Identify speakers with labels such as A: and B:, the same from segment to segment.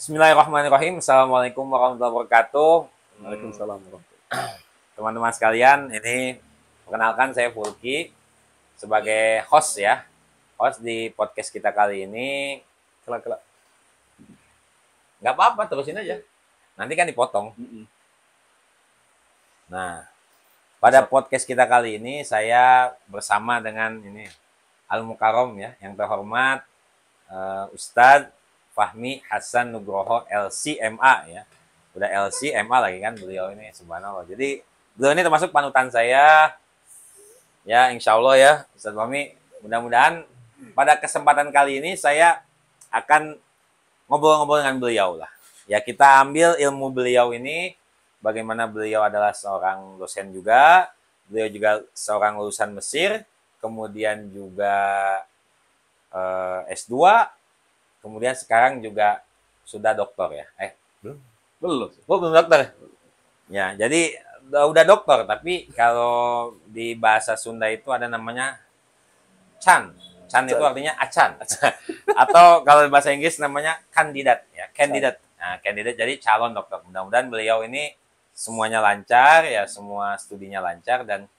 A: Bismillahirrahmanirrahim. Assalamualaikum warahmatullahi wabarakatuh.
B: Waalaikumsalam warahmatullahi
A: Teman-teman sekalian, ini perkenalkan saya Fulki sebagai host ya. Host di podcast kita kali ini.
B: Kelak.
A: Nggak apa-apa, terusin aja. Nanti kan dipotong.
B: Mm-mm.
A: Nah, pada
B: Masuk.
A: podcast kita kali ini saya bersama dengan ini Al Mukarrom ya, yang terhormat Ustadz Fahmi Hasan Nugroho LCMA ya. Udah LCMA lagi kan beliau ini, subhanallah. Jadi beliau ini termasuk panutan saya ya, insya Allah ya Ustadz Fahmi. Mudah-mudahan pada kesempatan kali ini saya akan ngobrol-ngobrol dengan beliau lah. Ya, kita ambil ilmu beliau ini, bagaimana beliau adalah seorang dosen juga, beliau juga seorang lulusan Mesir, kemudian juga S2, kemudian sekarang juga sudah doktor ya.
B: Belum. Belum.
A: Oh, belum dokter. Ya, jadi udah dokter, tapi kalau di bahasa Sunda itu ada namanya Chan. Chan itu artinya acan. Atau kalau bahasa Inggris namanya kandidat ya, candidate. Nah, candidate jadi calon dokter. Mudah-mudahan beliau ini semuanya lancar ya, semua studinya lancar, dan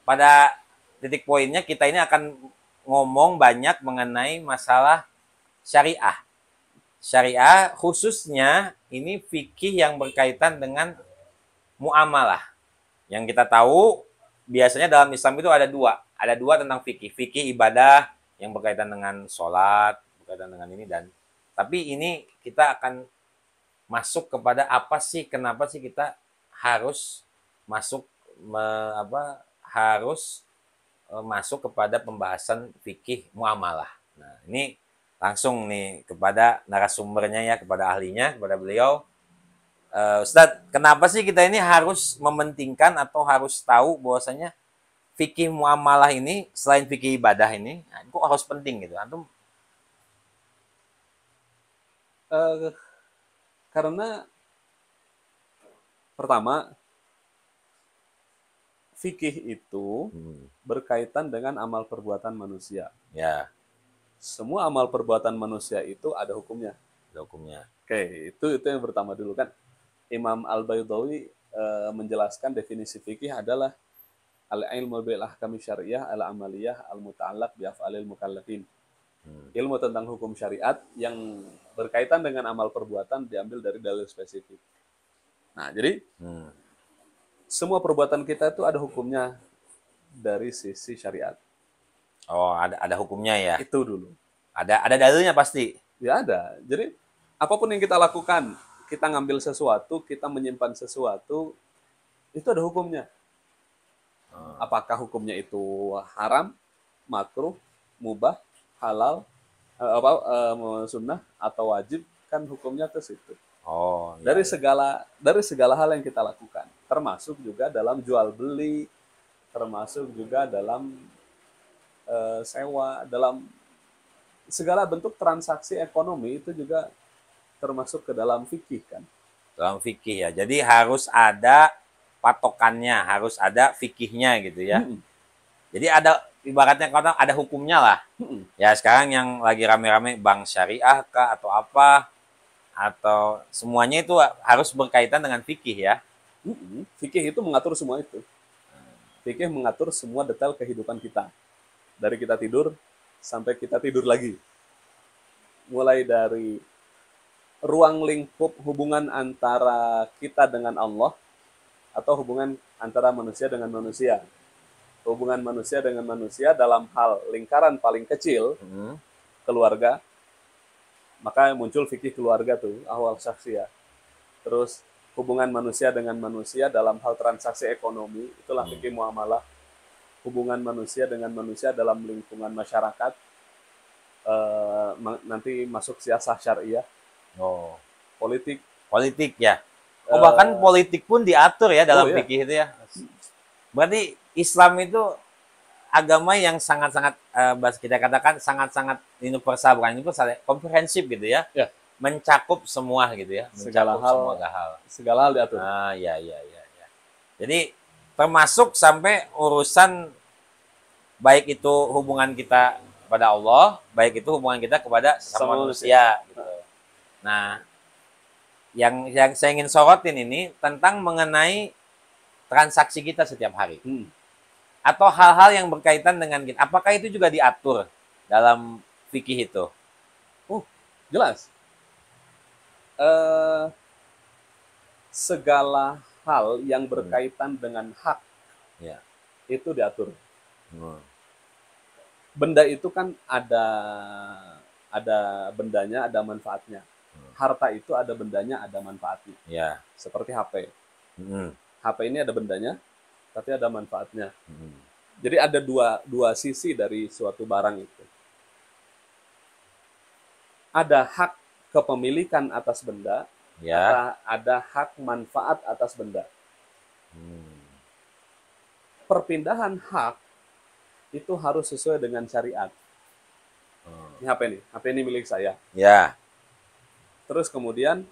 A: pada titik poinnya kita ini akan ngomong banyak mengenai masalah syariah. Syariah khususnya ini fikih yang berkaitan dengan muamalah. Yang kita tahu biasanya dalam Islam itu ada dua. Ada dua tentang fikih. Fikih ibadah yang berkaitan dengan sholat, berkaitan dengan ini, dan tapi ini kita akan masuk kepada apa sih, kenapa sih kita harus masuk harus masuk kepada pembahasan fikih muamalah. Nah, ini langsung nih kepada narasumbernya ya, kepada ahlinya, kepada beliau. Ustadz, kenapa sih kita ini harus mementingkan atau harus tahu bahwasanya fikih muamalah ini selain fikih ibadah ini, nah, kok harus penting gitu? Antum?
B: Eh, karena pertama, fikih itu berkaitan dengan amal perbuatan manusia.
A: Ya,
B: Semua amal perbuatan manusia itu ada hukumnya.
A: hukumnya.
B: Oke, itu yang pertama dulu kan. Imam Al-Baydawi menjelaskan definisi fikih adalah al-ilmu bil ahkam syariah al-amaliyah al-muta'allaq bi af'alil mukallafin. Ilmu tentang hukum syariat yang berkaitan dengan amal perbuatan diambil dari dalil spesifik. Nah, jadi semua perbuatan kita itu ada hukumnya dari sisi syariat.
A: Oh, ada hukumnya ya.
B: Itu dulu.
A: Ada dalilnya pasti.
B: Ya ada. Jadi apapun yang kita lakukan, kita ngambil sesuatu, kita menyimpan sesuatu, itu ada hukumnya. Apakah hukumnya itu haram, makruh, mubah, halal, sunnah atau wajib, kan hukumnya ke situ.
A: Oh, ya.
B: Dari segala hal yang kita lakukan, termasuk juga dalam jual beli, termasuk juga dalam sewa, dalam segala bentuk transaksi ekonomi itu juga termasuk ke dalam fikih kan.
A: Dalam fikih ya. Jadi harus ada patokannya, harus ada fikihnya gitu ya. Jadi ada ibaratnya kalau ada hukumnya lah. Ya, sekarang yang lagi rame-rame bank syariah kah atau apa, atau semuanya itu harus berkaitan dengan fikih ya.
B: Fikih itu mengatur semua itu. Fikih mengatur semua detail kehidupan kita. Dari kita tidur sampai kita tidur lagi. Mulai dari ruang lingkup hubungan antara kita dengan Allah atau hubungan antara manusia dengan manusia. Hubungan manusia dengan manusia dalam hal lingkaran paling kecil, keluarga, maka muncul fikih keluarga tuh, ahwal syakhsiyah. Terus hubungan manusia dengan manusia dalam hal transaksi ekonomi, itulah fikih muamalah. Hubungan manusia dengan manusia dalam lingkungan masyarakat, nanti masuk siasah syariah.
A: Oh,
B: Politik
A: ya. Oh, bahkan politik pun diatur ya dalam
B: iya.
A: fikih itu ya. Berarti Islam itu agama yang sangat-sangat kita katakan sangat-sangat universal, bukan universal, komprehensif gitu ya.
B: Ya.
A: Mencakup semua gitu ya.
B: Segala hal diatur.
A: Ah, ya. Jadi termasuk sampai urusan baik itu hubungan kita kepada Allah, baik itu hubungan kita kepada sesama manusia gitu. Nah, yang saya ingin sorotin ini tentang mengenai transaksi kita setiap hari. Atau hal-hal yang berkaitan dengan kita. Apakah itu juga diatur dalam fikih itu?
B: Jelas. Segala hal yang berkaitan dengan hak
A: Ya.
B: itu diatur. Benda itu kan ada bendanya, ada manfaatnya. Harta itu ada bendanya, ada manfaatnya.
A: Ya.
B: Seperti HP.
A: Hmm.
B: HP ini ada bendanya, tapi ada manfaatnya.
A: Hmm.
B: Jadi ada dua sisi dari suatu barang itu. Ada hak kepemilikan atas benda,
A: Ya.
B: ada hak manfaat atas benda. Perpindahan hak itu harus sesuai dengan syariat. Ini HP nih, HP ini milik saya.
A: Ya.
B: Terus kemudian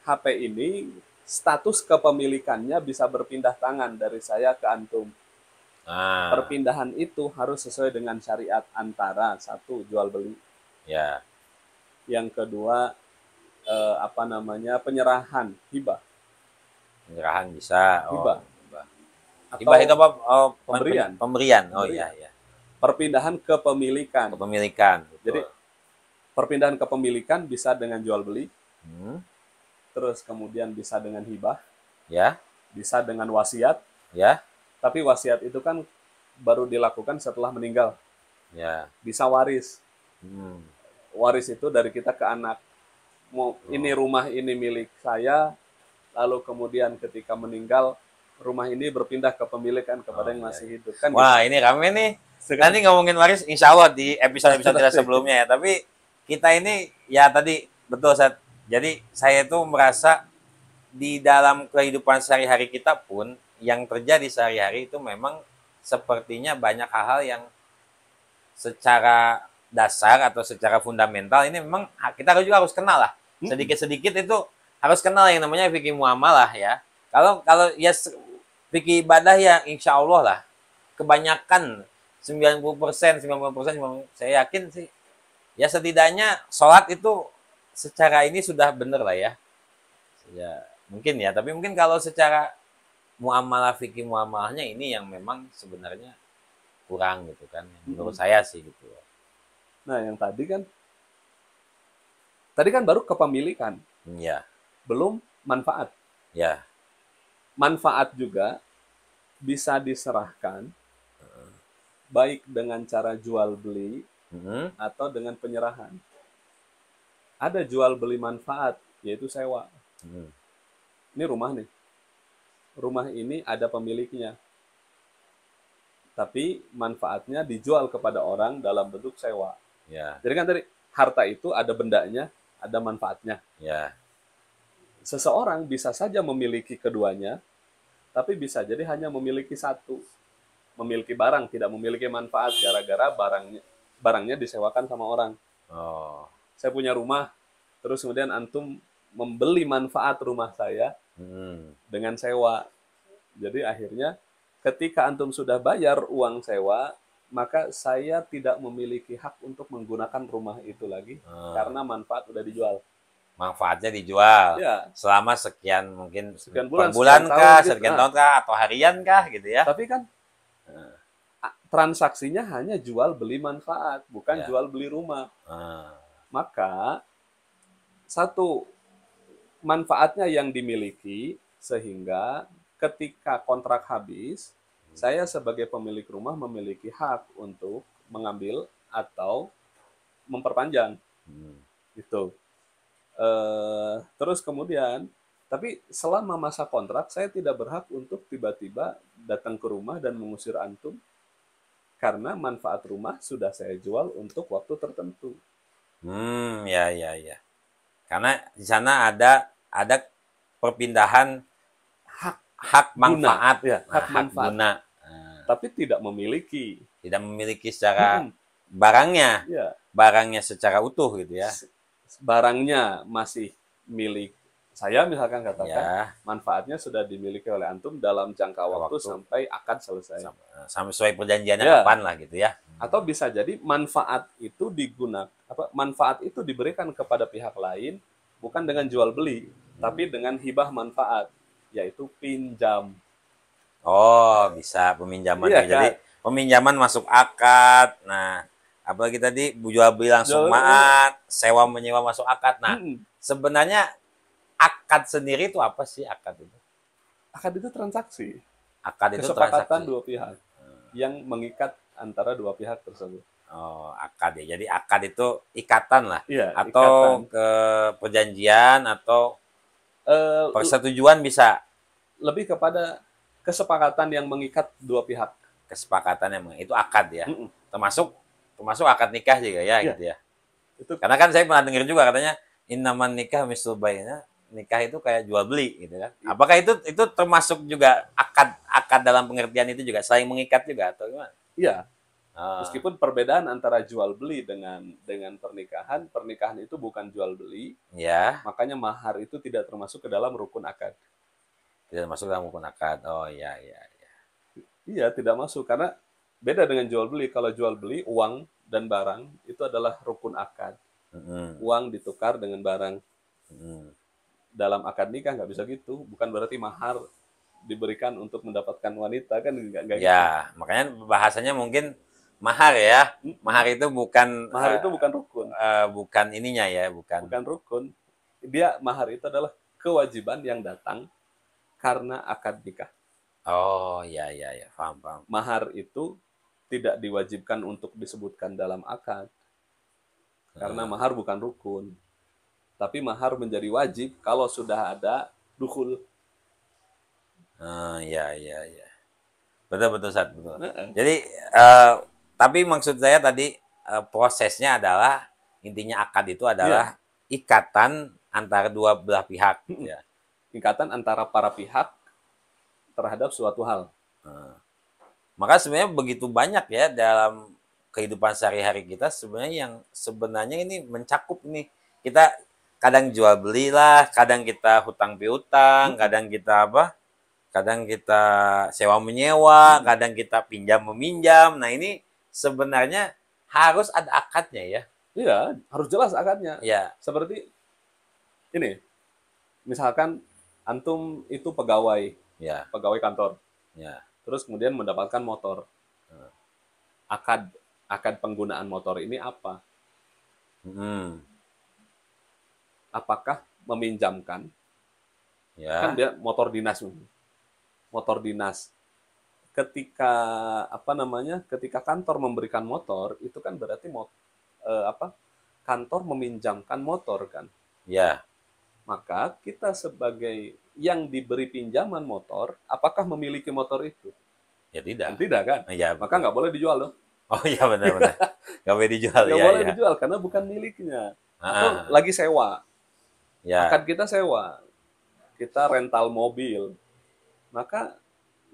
B: HP ini status kepemilikannya bisa berpindah tangan dari saya ke antum. Perpindahan itu harus sesuai dengan syariat antara satu jual beli.
A: Ya.
B: Yang kedua penyerahan hibah.
A: Penyerahan bisa.
B: Hibah.
A: Hibah itu apa?
B: Pemberian.
A: Pemberian. Oh iya, ya.
B: Perpindahan kepemilikan.
A: Kepemilikan. Betul.
B: Jadi perpindahan kepemilikan bisa dengan jual beli. Terus kemudian bisa dengan hibah.
A: Ya.
B: Bisa dengan wasiat.
A: Ya.
B: Tapi wasiat itu kan baru dilakukan setelah meninggal.
A: Ya.
B: Bisa waris. Waris itu dari kita ke anak. Ini rumah ini milik saya, lalu kemudian ketika meninggal, rumah ini berpindah kepemilikan kepada yang masih hidup. Kan
A: wah,
B: gitu.
A: ini rame nih. Nanti ngomongin waris, insya Allah di episode-episode kita sebelumnya ya. Tapi kita ini, ya tadi, betul, Seth. Jadi saya itu merasa di dalam kehidupan sehari-hari kita pun, yang terjadi sehari-hari itu memang sepertinya banyak hal-hal yang secara dasar atau secara fundamental ini memang kita juga harus kenal lah. Sedikit-sedikit itu harus kenal yang namanya fikih muamalah ya. Kalau ya fikih ibadah ya insya Allah lah. Kebanyakan 90%, 90%, saya yakin sih. Ya setidaknya sholat itu secara ini sudah benar lah ya. Ya mungkin ya, tapi mungkin kalau secara muamalah fikih muamalahnya ini yang memang sebenarnya kurang gitu kan. Menurut saya sih gitu.
B: Nah, yang tadi kan baru kepemilikan.
A: Ya.
B: Belum manfaat.
A: Ya.
B: Manfaat juga bisa diserahkan baik dengan cara jual beli atau dengan penyerahan. Ada jual beli manfaat, yaitu sewa. Ini rumah nih. Rumah ini ada pemiliknya. Tapi manfaatnya dijual kepada orang dalam bentuk sewa.
A: Ya.
B: Jadi kan tadi harta itu ada bendanya, ada manfaatnya.
A: Ya.
B: Seseorang bisa saja memiliki keduanya, tapi bisa jadi hanya memiliki satu. Memiliki barang, tidak memiliki manfaat gara-gara barangnya disewakan sama orang. Saya punya rumah, terus kemudian antum membeli manfaat rumah saya dengan sewa. Jadi akhirnya ketika antum sudah bayar uang sewa, maka saya tidak memiliki hak untuk menggunakan rumah itu lagi karena manfaat udah dijual.
A: Manfaatnya dijual
B: Ya.
A: Selama sekian mungkin
B: sekian bulan
A: kah,
B: gitu.
A: sekian tahun kah, atau harian kah gitu ya.
B: Tapi kan transaksinya hanya jual beli manfaat, bukan jual beli rumah. Maka satu, manfaatnya yang dimiliki sehingga ketika kontrak habis, saya sebagai pemilik rumah memiliki hak untuk mengambil atau memperpanjang. Itu. Terus kemudian, tapi selama masa kontrak saya tidak berhak untuk tiba-tiba datang ke rumah dan mengusir antum karena manfaat rumah sudah saya jual untuk waktu tertentu.
A: Ya. Karena di sana ada perpindahan hak manfaat,
B: hak manfaat.
A: Guna.
B: Tapi tidak memiliki
A: secara barangnya, barangnya secara utuh gitu ya.
B: Barangnya masih milik saya misalkan katakan, manfaatnya sudah dimiliki oleh antum dalam jangka waktu sampai akad selesai.
A: Sampai sesuai perjanjiannya kapan lah gitu ya.
B: Atau bisa jadi manfaat itu manfaat itu diberikan kepada pihak lain bukan dengan jual beli, tapi dengan hibah manfaat, yaitu pinjam.
A: Oh, bisa peminjaman
B: Iya
A: ya. Jadi
B: kan?
A: peminjaman masuk akad. Nah, apalagi tadi jual beli langsung
B: Jual,
A: maat, sewa menyewa masuk akad. Nah,
B: mm,
A: sebenarnya akad sendiri itu apa sih akad itu?
B: akad itu transaksi,
A: Akad itu
B: kesepakatan
A: transaksi.
B: dua pihak yang mengikat antara dua pihak tersebut.
A: Oh, akad ya. Jadi akad itu ikatan lah
B: Iya, ikatan.
A: atau ke perjanjian atau
B: Eh,
A: persetujuan bisa
B: lebih kepada kesepakatan yang mengikat dua pihak.
A: kesepakatan emang itu akad ya.
B: Mm-mm.
A: Termasuk termasuk akad nikah juga ya
B: Iya,
A: gitu ya.
B: itu
A: Karena kan saya pernah dengar juga katanya innaman nikah misal bayyinah, nikah itu kayak jual beli gitu kan. Apakah itu termasuk juga akad akad dalam pengertian itu juga saling mengikat juga atau gimana?
B: iya.
A: Oh,
B: Meskipun perbedaan antara jual beli dengan pernikahan, pernikahan itu bukan jual beli,
A: ya,
B: makanya mahar itu tidak termasuk ke dalam rukun akad.
A: tidak masuk dalam hukum akad. Oh iya iya iya.
B: Iya, tidak masuk karena beda dengan jual beli. Kalau jual beli uang dan barang itu adalah rukun akad.
A: Mm-mm,
B: Uang ditukar dengan barang.
A: mm-mm.
B: Dalam akad nikah nggak bisa gitu. Bukan berarti mahar diberikan untuk mendapatkan wanita kan nggak gitu.
A: Ya, makanya bahasanya mungkin mahar ya. Mahar itu bukan
B: Mahar itu bukan rukun,
A: bukan ininya ya, bukan.
B: bukan rukun. Dia mahar itu adalah kewajiban yang datang karena akad nikah.
A: Oh iya iya iya, paham paham.
B: Mahar itu tidak diwajibkan untuk disebutkan dalam akad karena
A: Heeh.
B: mahar bukan rukun. Tapi mahar menjadi wajib kalau sudah ada dukul.
A: Iya iya iya. Betul betul Sat, betul.
B: Heeh.
A: Jadi eh, tapi maksud saya tadi prosesnya adalah intinya akad itu adalah
B: Iya,
A: ikatan antara dua belah pihak gitu ya.
B: ikatan antara para pihak terhadap suatu hal.
A: Maka sebenarnya begitu banyak ya dalam kehidupan sehari-hari kita sebenarnya yang sebenarnya ini mencakup nih. Kita kadang jual beli lah, kadang kita hutang piutang, kadang kita apa? Kadang kita sewa menyewa, kadang kita pinjam meminjam. Nah, ini sebenarnya harus ada akadnya ya.
B: Iya, harus jelas akadnya.
A: Ya,
B: Seperti ini, misalkan antum itu pegawai,
A: ya,
B: pegawai kantor,
A: ya.
B: terus kemudian mendapatkan motor. Akad akad penggunaan motor ini apa?
A: Hmm,
B: Apakah meminjamkan? Kan
A: ya.
B: dia motor dinas, motor dinas. Ketika apa namanya? Ketika kantor memberikan motor, itu kan berarti apa? Kantor meminjamkan motor kan.
A: Ya,
B: Maka kita sebagai yang diberi pinjaman motor, apakah memiliki motor itu?
A: ya tidak.
B: Kan tidak kan?
A: Ya,
B: Maka
A: betul.
B: nggak boleh dijual loh.
A: Oh iya benar-benar. Gak boleh dijual
B: Nggak
A: ya,
B: boleh
A: ya.
B: dijual karena bukan miliknya. Atau
A: Ah,
B: lagi sewa. Akad
A: ya.
B: kita sewa. Kita rental mobil. Maka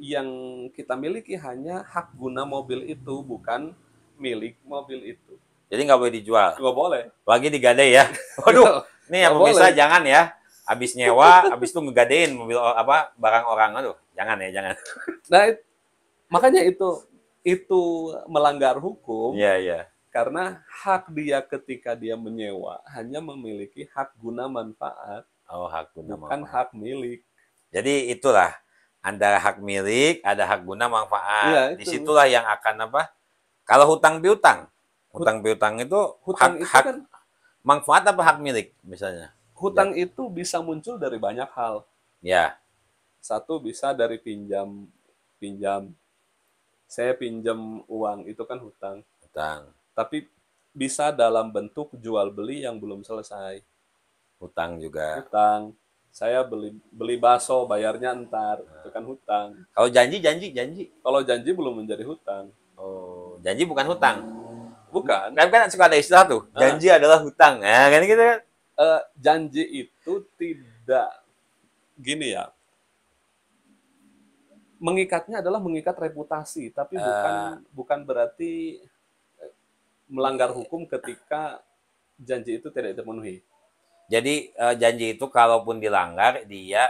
B: yang kita miliki hanya hak guna mobil itu, bukan milik mobil itu.
A: Jadi nggak boleh dijual.
B: Nggak boleh.
A: Lagi digadai ya. Waduh, nih ya
B: Nggak boleh.
A: pemirsa jangan ya. Habis nyewa, habis itu ngegadein mobil apa barang orang. Aduh, jangan ya, jangan.
B: Nah, makanya itu melanggar hukum.
A: Iya, iya.
B: Karena hak dia ketika dia menyewa hanya memiliki hak guna manfaat,
A: Oh, hak guna
B: bukan
A: manfaat.
B: hak milik.
A: Jadi itulah antara hak milik, ada hak guna
B: Iya,
A: manfaat.
B: itu.
A: Disitulah yang akan apa? Kalau hutang piutang,
B: Hut-
A: hutang piutang itu
B: Hutang
A: hak
B: itu
A: hak
B: kan,
A: manfaat apa hak milik misalnya? Ya,
B: hutang itu bisa muncul dari banyak hal.
A: ya,
B: Satu bisa dari pinjam, pinjam. Saya pinjam uang, itu kan hutang.
A: hutang,
B: Tapi bisa dalam bentuk jual beli yang belum selesai.
A: hutang juga.
B: Hutang. Saya beli beli bakso, bayarnya entar, itu kan hutang.
A: Kalau janji.
B: Kalau janji belum menjadi hutang.
A: Oh, janji bukan hutang.
B: Bukan.
A: Kan suka ada istilah tuh,
B: Nah,
A: janji adalah hutang. Nah, kan gitu kan.
B: janji itu tidak gini ya. Mengikatnya adalah mengikat reputasi, tapi
A: Eh,
B: bukan berarti melanggar hukum ketika janji itu tidak terpenuhi.
A: jadi janji itu kalaupun dilanggar, dia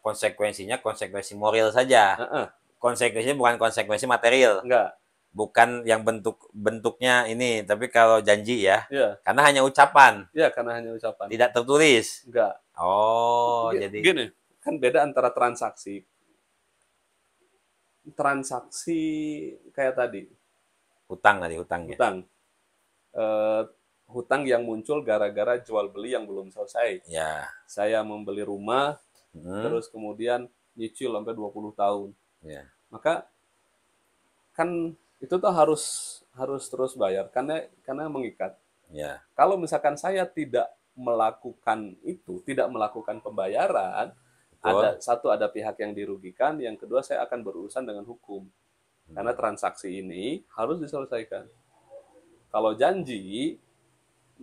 A: konsekuensinya konsekuensi moral saja.
B: Heeh,
A: Konsekuensinya bukan konsekuensi material.
B: enggak.
A: bukan yang bentuknya ini, tapi kalau janji ya,
B: Ya,
A: karena hanya ucapan,
B: ya karena hanya ucapan.
A: tidak tertulis.
B: Enggak.
A: Oh, jadi
B: Gini, kan beda antara transaksi. Transaksi kayak tadi,
A: hutang tadi hutangnya.
B: hutang. Eh, hutang yang muncul gara-gara jual beli yang belum selesai.
A: Ya.
B: Saya membeli rumah,
A: Hmm,
B: terus kemudian nyicil sampai 20 tahun.
A: ya.
B: Maka kan itu tuh harus harus terus bayar karena mengikat.
A: Ya.
B: Kalau misalkan saya tidak melakukan itu, tidak melakukan pembayaran,
A: Betul.
B: ada pihak yang dirugikan, yang kedua saya akan berurusan dengan hukum. Karena transaksi ini harus diselesaikan. Kalau janji,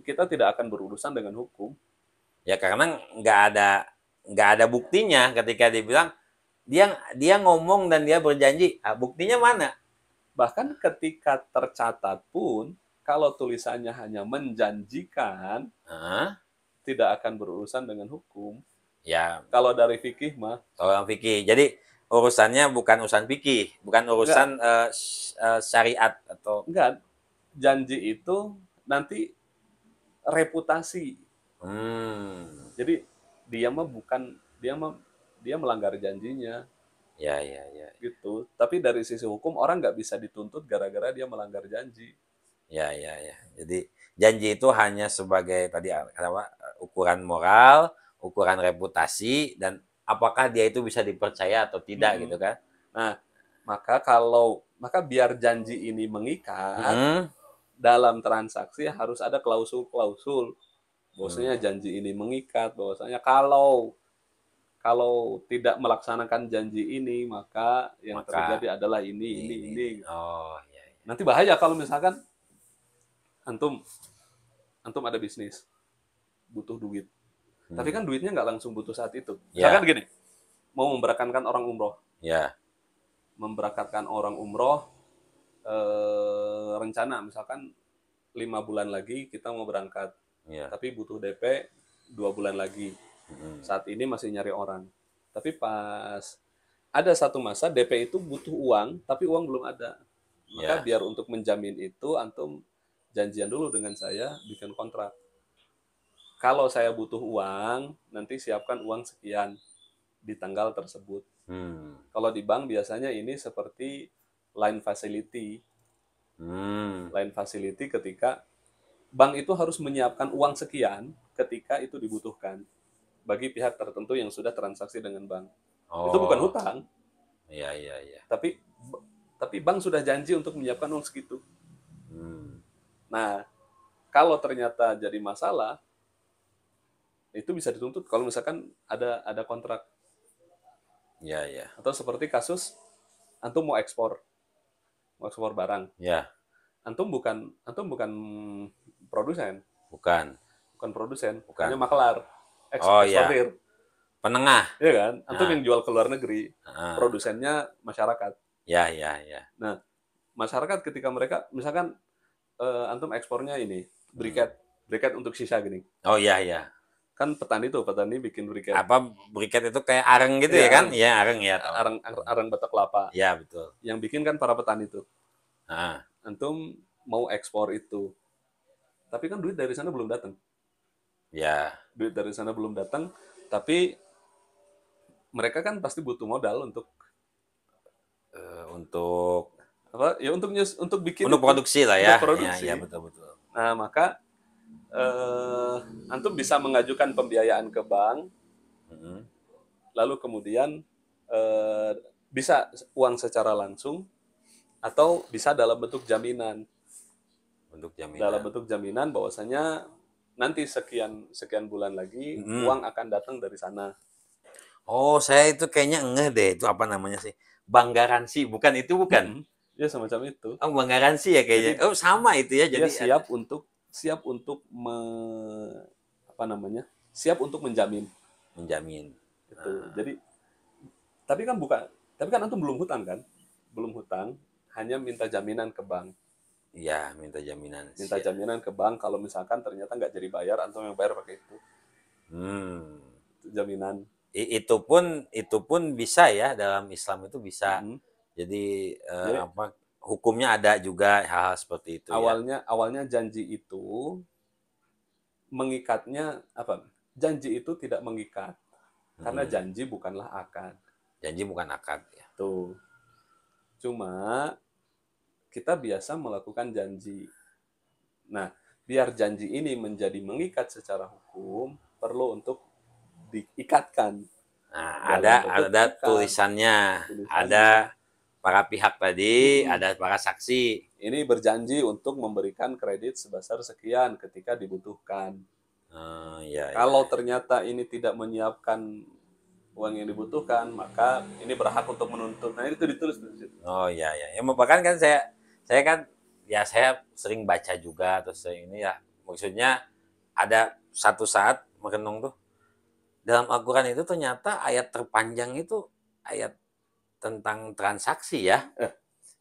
B: kita tidak akan berurusan dengan hukum.
A: Ya karena nggak ada buktinya ketika dibilang dia ngomong dan dia berjanji. Ah, buktinya mana?
B: Bahkan ketika tercatat pun, kalau tulisannya hanya menjanjikan,
A: Ah,
B: tidak akan berurusan dengan hukum.
A: ya
B: Kalau dari fikih mah,
A: orang fikih. Jadi urusannya bukan urusan fikih, bukan
B: enggak,
A: urusan syariat atau
B: enggak. Janji itu nanti reputasi.
A: hmm,
B: Jadi dia mah bukan dia mah dia melanggar janjinya
A: ya ya ya
B: gitu. Tapi dari sisi hukum orang nggak bisa dituntut gara-gara dia melanggar janji.
A: ya ya ya. Jadi janji itu hanya sebagai tadi apa ukuran moral, ukuran reputasi dan apakah dia itu bisa dipercaya atau tidak
B: Mm-mm.
A: gitu kan?
B: Nah, maka biar janji ini mengikat
A: Hmm,
B: dalam transaksi harus ada klausul-klausul.
A: hmm,
B: Bahwasanya janji ini mengikat, bahwasanya kalau kalau tidak melaksanakan janji ini maka yang
A: maka
B: terjadi adalah ini.
A: ini. Oh ya ya.
B: Nanti bahaya kalau misalkan antum antum ada bisnis, butuh duit. Tapi
A: Hmm,
B: kan duitnya nggak langsung butuh saat itu. Misalkan
A: ya
B: gini, mau memberangkatkan orang umroh,
A: ya
B: memberangkatkan orang umroh, rencana misalkan 5 bulan lagi kita mau berangkat,
A: ya.
B: tapi butuh DP 2 bulan lagi.
A: Hmm,
B: Saat ini masih nyari orang. Tapi pas ada satu masa DP itu butuh uang, tapi uang belum ada. Maka
A: ya.
B: biar untuk menjamin itu, antum janjian dulu dengan saya, bikin kontrak. Kalau saya butuh uang, nanti siapkan uang sekian di tanggal tersebut.
A: Hmm,
B: Kalau di bank biasanya ini seperti line facility.
A: hmm.
B: Line facility ketika bank itu harus menyiapkan uang sekian ketika itu dibutuhkan bagi pihak tertentu yang sudah transaksi dengan bank. Itu bukan
A: Oh,
B: hutang,
A: iya iya iya.
B: tapi bank sudah janji untuk menyiapkan uang segitu.
A: Hmm,
B: Nah, kalau ternyata jadi masalah, itu bisa dituntut kalau misalkan ada kontrak
A: iya iya.
B: atau seperti kasus antum mau ekspor barang.
A: Ya,
B: Antum bukan produsen,
A: bukan,
B: bukan produsen, hanya
A: bukan.
B: maklar,
A: Oh iya,
B: eksportir,
A: penengah.
B: ya kan? Antum
A: Nah,
B: yang jual ke luar negeri,
A: ah,
B: produsennya masyarakat.
A: ya ya ya.
B: Nah, masyarakat ketika mereka misalkan antum ekspornya ini
A: Hmm.
B: briket, briket untuk sisa gini.
A: Oh iya iya.
B: Kan petani bikin briket.
A: Apa briket itu kayak areng gitu
B: Iya,
A: ya kan?
B: areng,
A: Iya areng ya tahu.
B: areng, areng batok kelapa.
A: Iya betul.
B: Yang bikin kan para petani itu.
A: Ah,
B: Antum mau ekspor itu, tapi kan duit dari sana belum datang.
A: ya
B: Duit dari sana belum datang, tapi mereka kan pasti butuh modal
A: untuk
B: apa? Ya untuk bikin itu,
A: produksi lah
B: untuk
A: ya. Ya ya
B: produksi.
A: betul betul.
B: Nah, maka antum bisa mengajukan pembiayaan ke bank,
A: Hmm.
B: lalu kemudian eh, bisa uang secara langsung atau bisa dalam bentuk jaminan.
A: Untuk
B: Dalam
A: jaminan.
B: bentuk jaminan bahwasanya nanti sekian sekian bulan lagi
A: Hmm.
B: uang akan datang dari sana.
A: Oh saya itu kayaknya ngeh deh itu apa namanya sih? Bank garansi bukan itu bukan?
B: Ya semacam itu.
A: Oh bank garansi ya kayaknya.
B: Jadi
A: Oh sama itu ya
B: dia
A: jadi ada.
B: siap untuk apa namanya? Siap untuk menjamin
A: Menjamin.
B: itu. Tapi kan antum belum hutang kan? Belum hutang, hanya minta jaminan ke bank.
A: Iya, minta jaminan.
B: Minta jaminan ke bank kalau misalkan ternyata nggak jadi bayar, antum yang bayar pakai
A: Hmm.
B: itu jaminan.
A: Itu pun bisa ya dalam Islam itu bisa.
B: Mm-mm.
A: Jadi
B: Jadi
A: apa? hukumnya ada juga hal-hal seperti itu ya.
B: Awalnya janji itu mengikatnya apa? Janji itu tidak mengikat karena
A: Hmm,
B: janji bukanlah akad.
A: janji bukan akad ya.
B: Tuh. Cuma kita biasa melakukan janji. Nah, biar janji ini menjadi mengikat secara hukum, perlu untuk diikatkan
A: Nah,
B: dalam bentuk
A: ada
B: akad
A: tulisannya, ada
B: tulisannya.
A: para pihak tadi,
B: Mm-mm.
A: ada para saksi.
B: Ini berjanji untuk memberikan kredit sebesar sekian ketika dibutuhkan.
A: Ya, ya.
B: Kalau ternyata ini tidak menyiapkan uang yang dibutuhkan, maka ini berhak untuk menuntut. Nah, itu ditulis di situ.
A: Oh ya, ya. Ya bahkan kan saya kan ya saya sering baca juga terus ini ya maksudnya ada satu saat merenung tuh dalam Al-Quran itu ternyata ayat terpanjang itu ayat tentang transaksi ya.
B: Eh,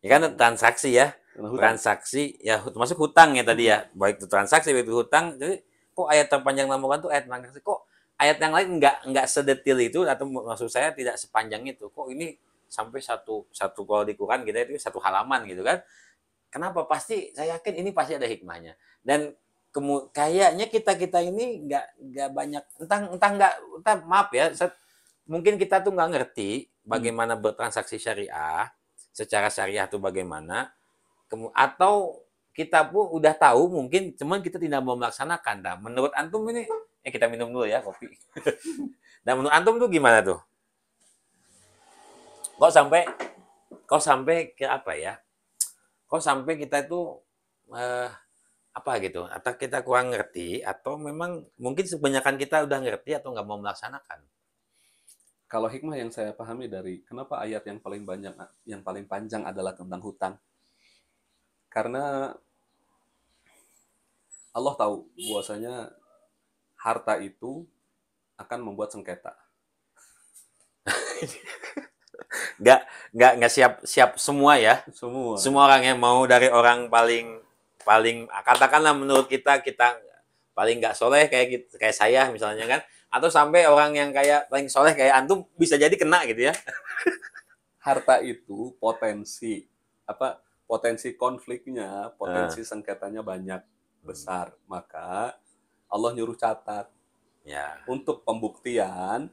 A: Ya kan transaksi ya.
B: Kena hutang.
A: Transaksi ya termasuk hutang ya tadi
B: Mm-mm.
A: ya. Baik itu transaksi baik itu hutang. Jadi kok ayat terpanjang dalam Al-Quran tuh ayat transaksi kok ayat yang lain nggak sedetil itu atau maksud saya tidak sepanjang itu. Kok ini sampai satu kalau di Quran kita itu satu halaman gitu kan. Kenapa? Pasti saya yakin ini pasti ada hikmahnya. Dan kayaknya kita ini nggak banyak entah maaf ya mungkin kita tuh nggak ngerti
B: Hmm.
A: bagaimana bertransaksi syariah secara syariah tuh bagaimana atau kita pun udah tahu mungkin cuman kita tidak mau melaksanakan. Nah, menurut antum ini kita minum dulu ya kopi. Dan menurut antum tuh gimana tuh? Kok sampai ke apa ya? Kok sampai kita itu eh, apa gitu? Atau kita kurang ngerti atau memang mungkin kebanyakan kita udah ngerti atau nggak mau melaksanakan?
B: Kalau hikmah yang saya pahami dari kenapa ayat yang paling banyak, yang paling panjang adalah tentang hutang. Karena Allah tahu bahwasanya harta itu akan membuat sengketa.
A: nggak nggak siap semua ya.
B: Semua.
A: Semua orang yang mau dari orang paling paling katakanlah menurut kita paling nggak soleh kayak saya misalnya kan, atau sampai orang yang kayak paling soleh kayak antum bisa jadi kena gitu ya.
B: Harta itu potensi konfliknya,
A: Uh,
B: potensi sengketanya banyak besar. Maka Allah nyuruh catat
A: ya
B: untuk pembuktian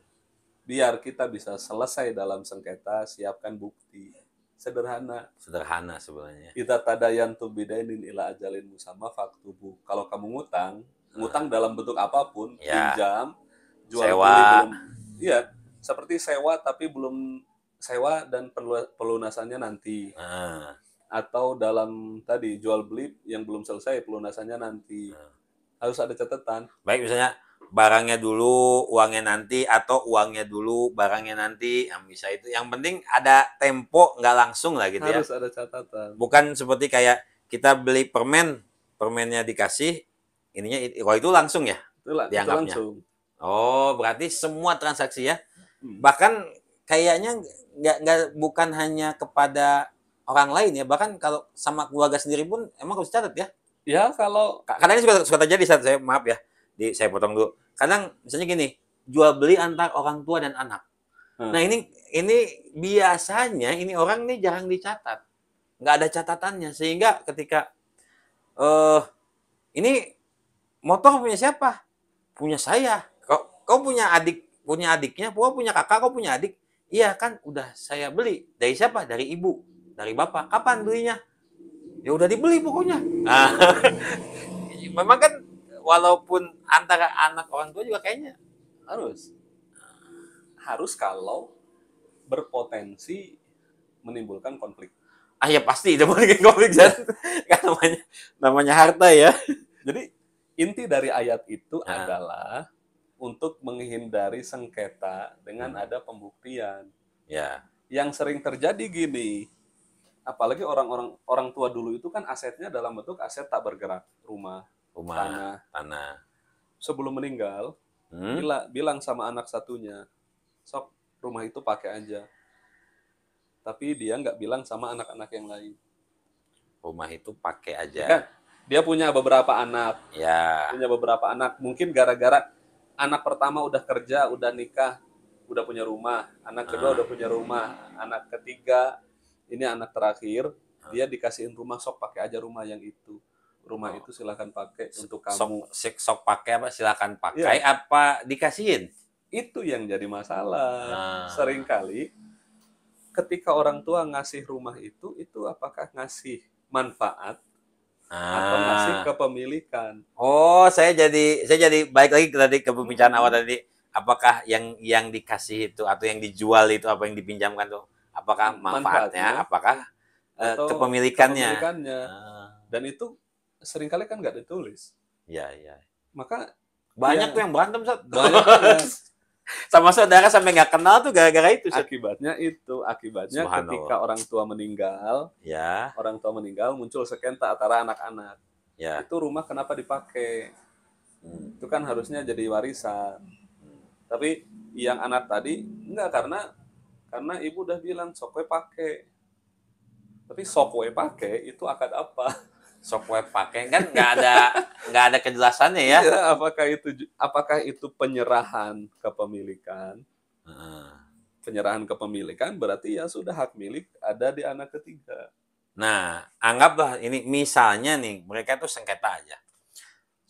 B: biar kita bisa selesai dalam sengketa, siapkan bukti. Sederhana.
A: sederhana sebenarnya.
B: Kita tadayantum bidainin ila ajalin musamma faktubu. Kalau kamu ngutang dalam bentuk apapun,
A: Ya
B: pinjam, jual beli
A: sewa.
B: belum, iya, seperti sewa tapi belum sewa dan pelunasannya nanti.
A: Uh,
B: Atau dalam tadi jual beli yang belum selesai pelunasannya nanti. Harus ada catatan.
A: baik misalnya barangnya dulu uangnya nanti atau uangnya dulu barangnya nanti yang bisa itu yang penting ada tempo nggak langsung lah gitu ya.
B: Harus ada catatan.
A: Bukan seperti kayak kita beli permennya dikasih ininya kalau itu langsung ya
B: Itu
A: dianggapnya.
B: langsung.
A: Oh berarti semua transaksi ya
B: Hmm.
A: bahkan kayaknya nggak bukan hanya kepada orang lain ya bahkan kalau sama keluarga sendiri pun emang harus catat ya.
B: Ya kalau
A: Kadang ini suka terjadi saat saya maaf ya saya potong dulu kadang misalnya gini jual beli antar orang tua dan anak. Nah ini biasanya ini orang nih jarang dicatat nggak ada catatannya sehingga ketika ini motor punya siapa? Punya saya. Kau punya adiknya, kau punya kakak, kau punya adik. Iya kan, udah saya beli. Dari siapa? Dari ibu, dari bapak. Kapan belinya? Ya udah dibeli pokoknya. Nah, memang kan walaupun antara anak orang tua juga kayaknya
B: harus harus kalau berpotensi menimbulkan konflik.
A: ya pasti itu mungkin konflik kan namanya harta ya.
B: Jadi inti dari ayat itu
A: Nah,
B: adalah untuk menghindari sengketa dengan ada pembuktian.
A: ya,
B: Yang sering terjadi gini, apalagi orang tua dulu itu kan asetnya dalam bentuk aset tak bergerak, rumah,
A: rumah,
B: tanah.
A: tanah.
B: Sebelum meninggal,
A: Hmm?
B: bilang sama anak satunya, sok rumah itu pakai aja. Tapi dia nggak bilang sama anak-anak yang lain.
A: Rumah itu pakai
B: Ya kan?
A: aja.
B: Dia punya beberapa anak,
A: Ya.
B: mungkin gara-gara anak pertama udah kerja, udah nikah, udah punya rumah, anak kedua udah punya rumah, anak ketiga ini anak terakhir Dia dikasihin rumah, sok pakai aja rumah yang itu. Rumah itu silakan pakai untuk kamu.
A: Sok pakai apa silakan pakai
B: Iya,
A: apa dikasihin.
B: itu yang jadi masalah.
A: Ah,
B: Seringkali ketika orang tua ngasih rumah itu apakah ngasih manfaat atau ngasih
A: ah.
B: kepemilikan?
A: Oh, saya jadi balik lagi ke tadi ke pembicaraan awal
B: Mm-mm.
A: tadi. Apakah yang dikasih itu atau yang dijual itu apa yang dipinjamkan tuh? Apakah manfaatnya?
B: Manfaatnya
A: Apakah
B: atau
A: kepemilikannya?
B: kepemilikannya.
A: Ah,
B: Dan itu seringkali kan nggak ditulis.
A: iya iya.
B: Maka
A: Banyak tuh
B: yang
A: yang berantem, Sat.
B: banyak banget.
A: Sama saudara sampai nggak kenal tuh gara-gara itu, Sat.
B: Akibatnya
A: Subhanallah.
B: ketika
A: Ya,
B: orang tua meninggal muncul sengketa antara anak-anak.
A: ya.
B: Itu rumah kenapa dipakai?
A: Hmm,
B: Itu kan harusnya jadi warisan. Tapi yang anak tadi enggak, karena ibu udah bilang sokwe pakai. Tapi sokwe pakai itu akad apa?
A: Sok web pakai kan nggak ada kejelasannya ya.
B: Iya, apakah itu penyerahan kepemilikan?
A: Heeh.
B: Penyerahan kepemilikan berarti ya sudah, hak milik ada di anak ketiga.
A: Nah, anggaplah ini misalnya nih, mereka tuh sengketa aja.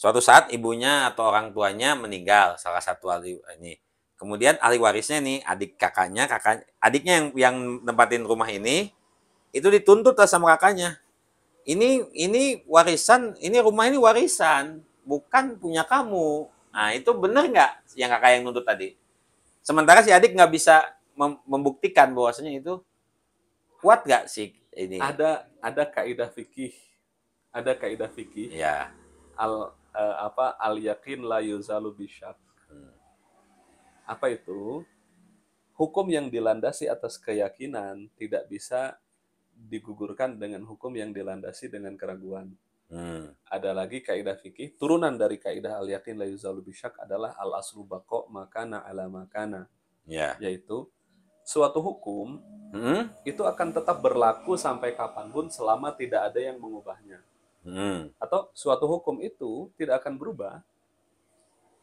A: Suatu saat ibunya atau orang tuanya meninggal, salah satu ahli ini. Kemudian ahli warisnya nih, adiknya yang nempatin rumah ini, itu dituntut lah sama kakaknya. Ini warisan, ini rumah ini warisan, bukan punya kamu. Nah, itu bener nggak yang kakak yang nuntut tadi? Sementara si adik nggak bisa membuktikan bahwasanya itu kuat nggak sih ini?
B: Ada kaidah fikih, ada kaidah fikih
A: Ya.
B: al yakin la yuzalu bisyak. Apa itu? Hukum yang dilandasi atas keyakinan tidak bisa digugurkan dengan hukum yang dilandasi dengan keraguan.
A: Hmm.
B: Ada lagi kaidah fikih turunan dari kaidah al yakin la yuzalu bisyak adalah al aslu baqo makana ala makana,
A: Ya.
B: yaitu suatu hukum
A: Hmm.
B: itu akan tetap berlaku sampai kapanpun selama tidak ada yang mengubahnya.
A: Hmm.
B: Atau suatu hukum itu tidak akan berubah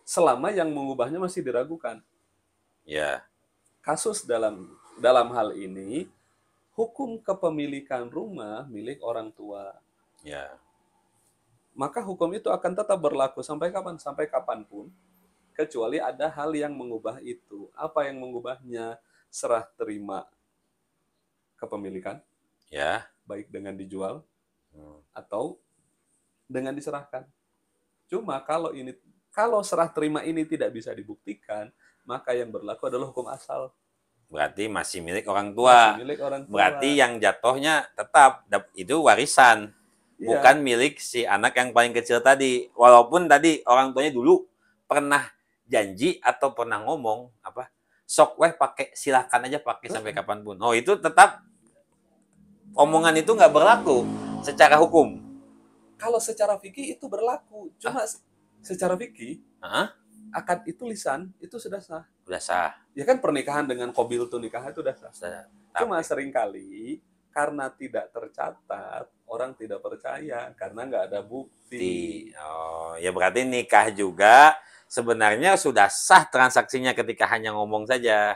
B: selama yang mengubahnya masih diragukan.
A: Ya.
B: Kasus dalam hal ini, hukum kepemilikan rumah milik orang tua.
A: Ya.
B: Maka hukum itu akan tetap berlaku sampai kapan? Sampai kapanpun. Kecuali ada hal yang mengubah itu. Apa yang mengubahnya? Serah terima kepemilikan,
A: Ya.
B: baik dengan dijual
A: Hmm.
B: atau dengan diserahkan. Cuma kalau serah terima ini tidak bisa dibuktikan, maka yang berlaku adalah hukum asal.
A: Berarti masih milik orang
B: Masih
A: tua.
B: milik orang
A: Berarti
B: tua.
A: yang jatuhnya tetap itu warisan,
B: Iya,
A: bukan milik si anak yang paling kecil tadi. Walaupun tadi orang tuanya dulu pernah janji atau pernah ngomong apa, sok weh pakai silahkan aja pakai sampai kapanpun. Oh itu tetap omongan itu nggak berlaku secara hukum.
B: kalau secara fikih itu berlaku.
A: Ah,
B: Cuma secara fikih,
A: Hah?
B: akad itu lisan itu sudah sah.
A: Udah sah.
B: Ya kan pernikahan dengan qabil tu nikah itu sudah sah.
A: Sah.
B: Cuma
A: Tapi
B: seringkali karena tidak tercatat, orang tidak percaya karena nggak ada bukti.
A: oh ya berarti nikah juga sebenarnya sudah sah transaksinya ketika hanya ngomong saja.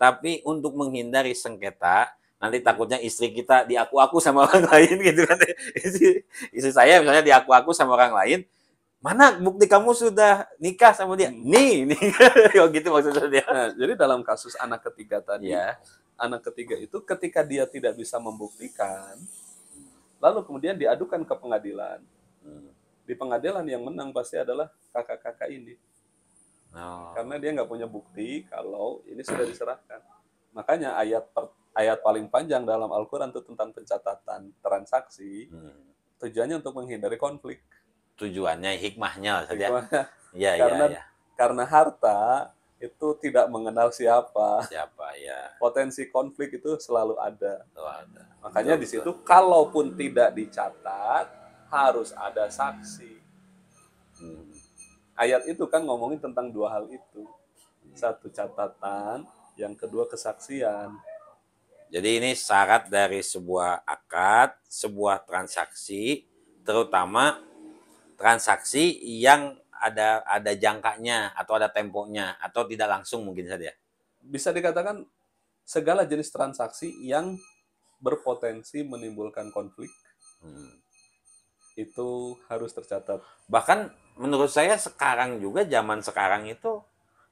A: Tapi untuk menghindari sengketa, nanti takutnya istri kita diaku-aku sama orang lain gitu kan. Istri saya misalnya diaku-aku sama orang lain, mana bukti kamu sudah nikah sama dia?
B: Hmm.
A: Nih. Oh gitu maksudnya dia.
B: Nah, jadi dalam kasus anak ketiga tadi,
A: Ya.
B: anak ketiga itu ketika dia tidak bisa membuktikan, lalu kemudian diadukan ke pengadilan.
A: Hmm.
B: Di pengadilan yang menang pasti adalah kakak-kakak ini.
A: Oh.
B: Karena dia nggak punya bukti kalau ini sudah diserahkan. Makanya ayat paling panjang dalam Al-Quran itu tentang pencatatan transaksi,
A: Hmm.
B: tujuannya untuk menghindari konflik.
A: Tujuannya, hikmahnya saja.
B: Hikmahnya,
A: Iya, iya,
B: karena
A: iya.
B: karena harta itu tidak mengenal siapa.
A: Siapa ya?
B: Potensi konflik itu selalu ada.
A: Tuh ada.
B: Makanya
A: Betul,
B: di situ
A: betul.
B: kalaupun tidak dicatat harus ada saksi.
A: Hmm.
B: Ayat itu kan ngomongin tentang dua hal itu. Satu catatan, yang kedua kesaksian.
A: Jadi ini syarat dari sebuah akad, sebuah transaksi, terutama transaksi yang ada jangkanya atau ada temponya atau tidak langsung mungkin saja.
B: Bisa dikatakan segala jenis transaksi yang berpotensi menimbulkan konflik
A: Hmm.
B: itu harus tercatat.
A: Bahkan menurut saya sekarang juga, zaman sekarang itu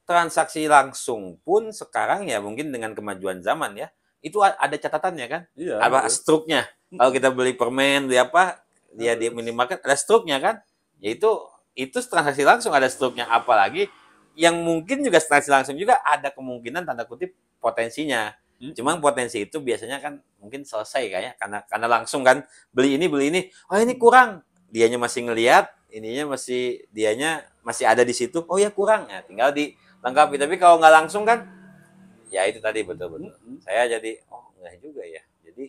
A: transaksi langsung pun sekarang ya mungkin dengan kemajuan zaman ya, itu ada catatannya kan,
B: Iya,
A: apa
B: harus.
A: struknya. Kalau kita beli permen, beli apa, dia di
B: Harus.
A: minimarket ada struknya kan, yaitu itu transaksi langsung ada struknya. Apalagi yang mungkin juga transaksi langsung juga ada kemungkinan tanda kutip potensinya. Cuma potensi itu biasanya kan mungkin selesai kayak karena langsung kan, beli ini, oh ini kurang, dianya masih ngelihat, ininya masih, dianya masih ada di situ, oh ya kurang ya, tinggal dilengkapi. Tapi kalau nggak langsung kan, ya itu tadi betul-betul. Saya jadi, oh enggak juga ya. Jadi,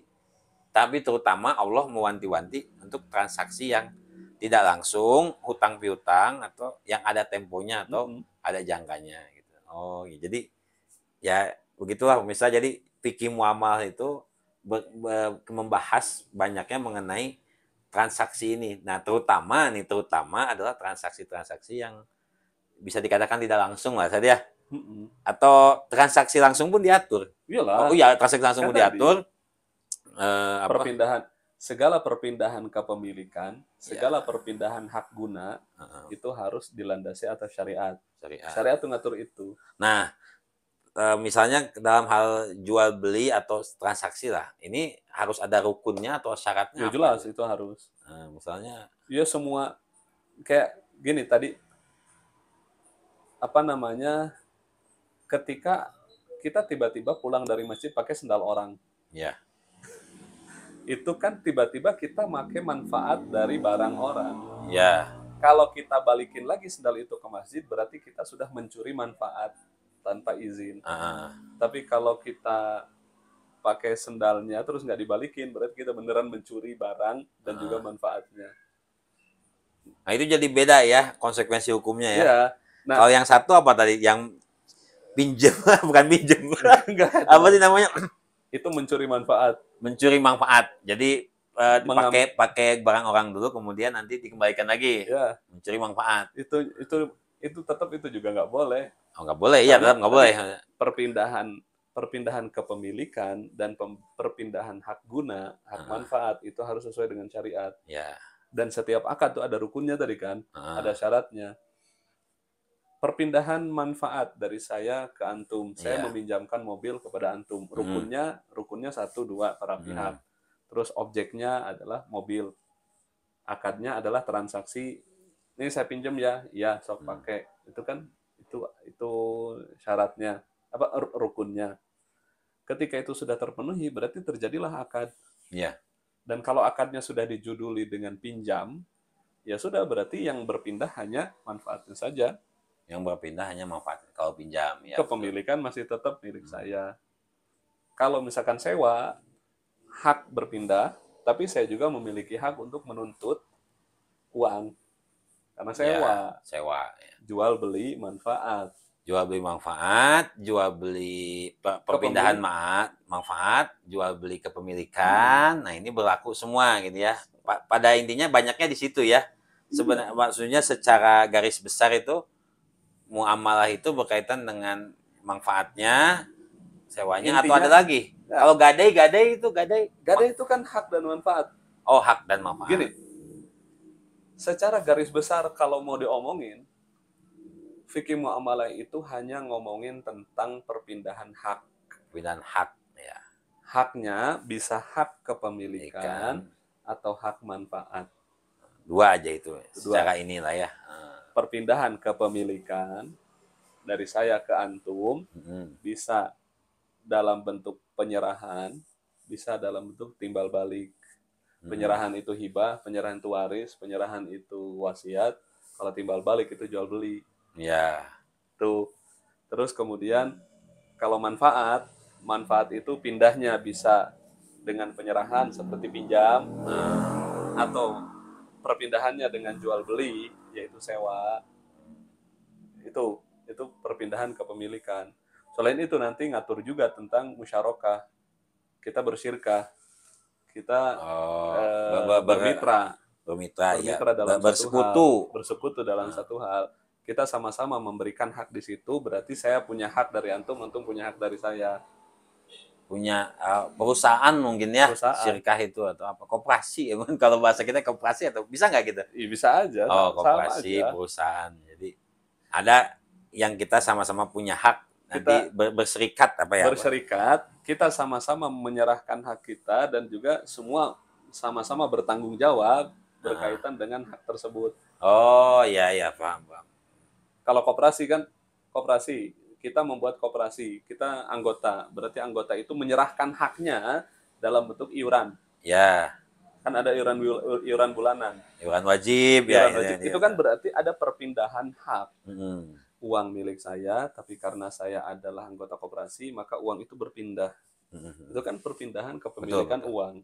A: tapi terutama Allah mewanti-wanti untuk transaksi yang tidak langsung, hutang piutang, atau yang ada temponya atau ada jangkanya gitu. Oh, jadi ya begitulah pemirsa. Jadi fikih muamalah itu membahas banyaknya mengenai transaksi ini. Nah, terutama adalah transaksi-transaksi yang bisa dikatakan tidak langsung lah tadi ya. Atau transaksi langsung pun diatur. Oh
B: Iyalah,
A: iya, transaksi langsung
B: kan
A: pun
B: tadi
A: diatur. Apa?
B: perpindahan, segala perpindahan kepemilikan, segala
A: Ya,
B: perpindahan hak guna itu harus dilandasi atas syariat.
A: syariat.
B: Syariat itu ngatur itu.
A: Nah, misalnya dalam hal jual beli atau transaksi lah, ini harus ada rukunnya atau
B: Ya
A: syaratnya apa?
B: jelas itu harus.
A: Misalnya,
B: Ya semua kayak gini tadi apa namanya ketika kita tiba-tiba pulang dari masjid pakai sendal orang,
A: ya,
B: itu kan tiba-tiba kita pakai manfaat dari barang orang.
A: ya,
B: Kalau kita balikin lagi sendal itu ke masjid, berarti kita sudah mencuri manfaat tanpa izin. Tapi kalau kita pakai sendalnya terus nggak dibalikin, berarti kita beneran mencuri barang dan juga manfaatnya.
A: nah itu jadi beda ya konsekuensi hukumnya ya.
B: Ya, nah
A: Kalau yang satu apa tadi? Yang pinjam, bukan pinjam.
B: enggak
A: Apa sih namanya?
B: itu mencuri manfaat.
A: Mencuri manfaat. Jadi
B: Mengam,
A: pakai barang orang dulu, kemudian nanti dikembalikan lagi.
B: ya
A: Mencuri manfaat.
B: itu tetap itu juga nggak boleh
A: Oh nggak boleh, iya
B: karena
A: tetap nggak
B: tadi
A: boleh.
B: perpindahan perpindahan kepemilikan dan perpindahan hak guna, hak manfaat itu harus sesuai dengan syariat.
A: Ya.
B: Dan setiap akad tuh ada rukunnya tadi kan, ada syaratnya. Perpindahan manfaat dari saya ke antum, saya
A: Iya.
B: meminjamkan mobil kepada antum. Rukunnya satu dua para pihak. Terus objeknya adalah mobil. Akadnya adalah transaksi. Ini saya pinjam ya, ya sok pakai. Itu kan itu syaratnya apa rukunnya. Ketika itu sudah terpenuhi, berarti terjadilah akad.
A: Iya.
B: Dan kalau akadnya sudah dijuduli dengan pinjam, ya sudah berarti yang berpindah hanya manfaatnya saja.
A: Yang berpindah hanya manfaat kalau pinjam ya.
B: Kepemilikan masih tetap milik saya. Kalau misalkan sewa, hak berpindah, tapi saya juga memiliki hak untuk menuntut uang. Karena sewa,
A: Ya, sewa. Ya.
B: jual beli manfaat.
A: Jual beli manfaat, jual beli perpindahan manfaat, jual beli kepemilikan. Nah, ini berlaku semua gitu ya. Pada intinya banyaknya di situ ya. Sebenarnya maksudnya secara garis besar itu muamalah itu berkaitan dengan manfaatnya, sewanya, atau ada
B: Intinya,
A: lagi. Ya. Kalau gadai
B: itu kan hak dan manfaat.
A: Oh, hak dan manfaat.
B: Gini, secara garis besar kalau mau diomongin, fikih muamalah itu hanya ngomongin tentang perpindahan hak.
A: Perpindahan hak, ya.
B: Haknya bisa hak kepemilikan atau hak manfaat.
A: Dua aja itu, secara inilah ya.
B: Perpindahan kepemilikan dari saya ke antum bisa dalam bentuk penyerahan, bisa dalam bentuk timbal balik. Penyerahan itu hibah, penyerahan itu waris, penyerahan itu wasiat. Kalau timbal balik itu jual beli.
A: Ya.
B: Tuh. Terus kemudian kalau manfaat itu pindahnya bisa dengan penyerahan seperti pinjam atau perpindahannya dengan jual beli yaitu sewa. Itu perpindahan kepemilikan. Selain itu nanti ngatur juga tentang musyarakah. Kita bersyirkah. Kita bermitra
A: Ya.
B: dalam
A: bersekutu
B: dalam satu hal. Kita sama-sama memberikan hak di situ, berarti saya punya hak dari antum punya hak dari saya.
A: perusahaan mungkin ya,
B: Perusahaan.
A: syirkah itu atau apa, koperasi ya, kalau bahasa kita koperasi atau bisa nggak gitu?
B: Ya, bisa aja,
A: Oh,
B: sama
A: koperasi,
B: aja.
A: perusahaan. Jadi ada yang kita sama-sama punya hak nanti
B: Kita
A: berserikat apa ya, Pak?
B: berserikat, kita sama-sama menyerahkan hak kita dan juga semua sama-sama bertanggung jawab
A: Nah.
B: berkaitan dengan hak tersebut.
A: Oh, iya iya, paham, paham.
B: Kalau koperasi kan, koperasi, kita membuat koperasi, kita anggota, berarti anggota itu menyerahkan haknya dalam bentuk iuran.
A: Ya,
B: Kan ada iuran bulanan.
A: iuran wajib ya,
B: Iuran
A: ini
B: wajib
A: dia.
B: itu kan berarti ada perpindahan hak.
A: Hmm.
B: Uang milik saya, tapi karena saya adalah anggota koperasi, maka uang itu berpindah. Itu kan perpindahan
A: Betul,
B: kepemilikan
A: betul.
B: uang.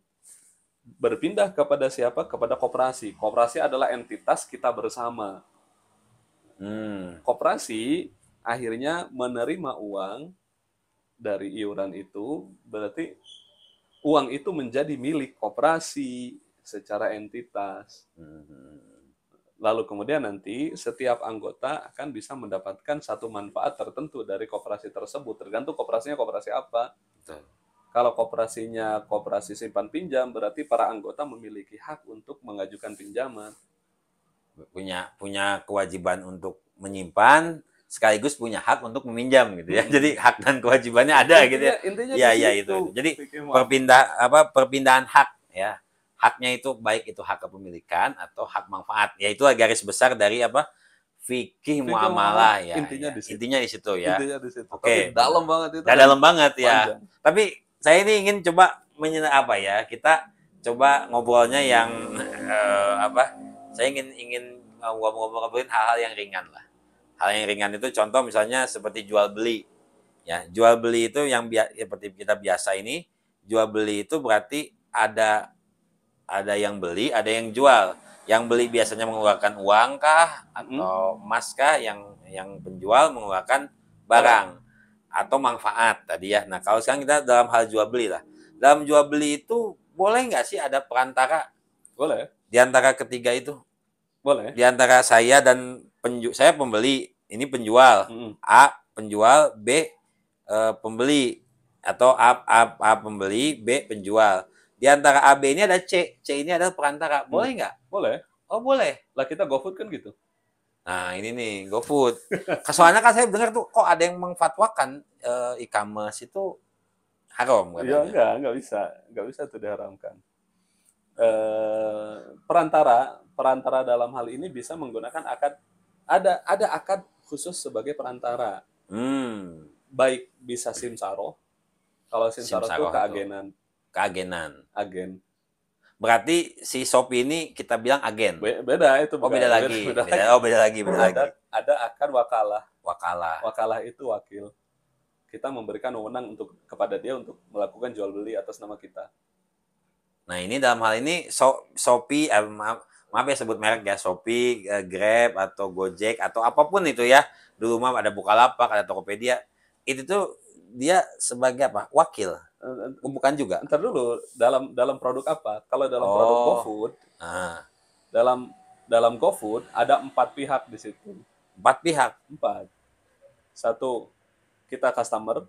B: Berpindah kepada siapa? Kepada koperasi. Koperasi adalah entitas kita bersama.
A: Hmm.
B: Koperasi akhirnya menerima uang dari iuran itu, berarti uang itu menjadi milik koperasi secara entitas.
A: Hmm.
B: Lalu kemudian nanti setiap anggota akan bisa mendapatkan satu manfaat tertentu dari koperasi tersebut. Tergantung koperasinya koperasi apa.
A: Betul.
B: Kalau koperasinya koperasi simpan pinjam, berarti para anggota memiliki hak untuk mengajukan pinjaman.
A: Punya kewajiban untuk menyimpan sekaligus punya hak untuk meminjam gitu ya. Jadi hak dan kewajibannya ada gitu ya.
B: Intinya
A: Iya
B: di
A: iya
B: situ.
A: itu. Jadi
B: Fikih muamalah.
A: perpindahan hak ya. Haknya itu baik itu hak kepemilikan atau hak manfaat. Ya itu garis besar dari apa? Fikih
B: Fikih muamalah
A: muamalah ya,
B: intinya
A: ya.
B: di situ.
A: Intinya di situ ya.
B: Intinya di situ.
A: Oke,
B: Tapi dalam banget itu.
A: udah dalam banget ya.
B: Panjang.
A: Tapi saya ini ingin coba apa ya? Kita coba ngobrolnya yang apa? Saya ingin ngobrolin hal-hal yang ringan lah. Hal yang ringan itu contoh misalnya seperti jual beli. Ya, jual beli itu yang seperti kita biasa ini, jual beli itu berarti ada yang beli, ada yang jual. Yang beli biasanya mengeluarkan uang kah atau emas kah, yang penjual mengeluarkan barang atau manfaat tadi ya. Nah, kalau sekarang kita dalam hal jual beli lah. Dalam jual beli itu boleh nggak sih ada perantara
B: Boleh.
A: di antara ketiga itu?
B: Boleh.
A: Di antara saya dan saya pembeli, ini penjual. A penjual, B pembeli atau A pembeli, B penjual. Di antara A B ini ada C ini adalah perantara. Boleh nggak?
B: Boleh.
A: Oh boleh.
B: Lah kita GoFood kan gitu.
A: Nah ini nih GoFood. Soalnya kan saya dengar tuh kok ada yang mengfatwakan e-commerce itu haram
B: Ya
A: katanya.
B: nggak bisa tuh diharamkan. Perantara dalam hal ini bisa menggunakan akad, ada akad khusus sebagai perantara. Baik bisa simsaroh. Kalau simsaroh itu
A: Simsaroh itu keagenan.
B: Agen.
A: Berarti si Shopee ini kita bilang agen.
B: Beda itu.
A: Oh beda lagi. Beda lagi.
B: Ada akad wakalah.
A: Wakalah.
B: Wakalah itu wakil. Kita memberikan wewenang kepada dia untuk melakukan jual beli atas nama kita.
A: Nah ini dalam hal ini Shopee, maaf ya sebut merek ya, Shopee, Grab atau Gojek atau apapun itu ya. Dulu mah ada Bukalapak, ada Tokopedia. Itu tuh dia sebagai apa? Wakil. Bukan juga.
B: Ntar dulu dalam produk apa? Kalau dalam produk GoFood, dalam GoFood ada 4 pihak di situ.
A: 4 pihak.
B: 4. Satu, kita customer.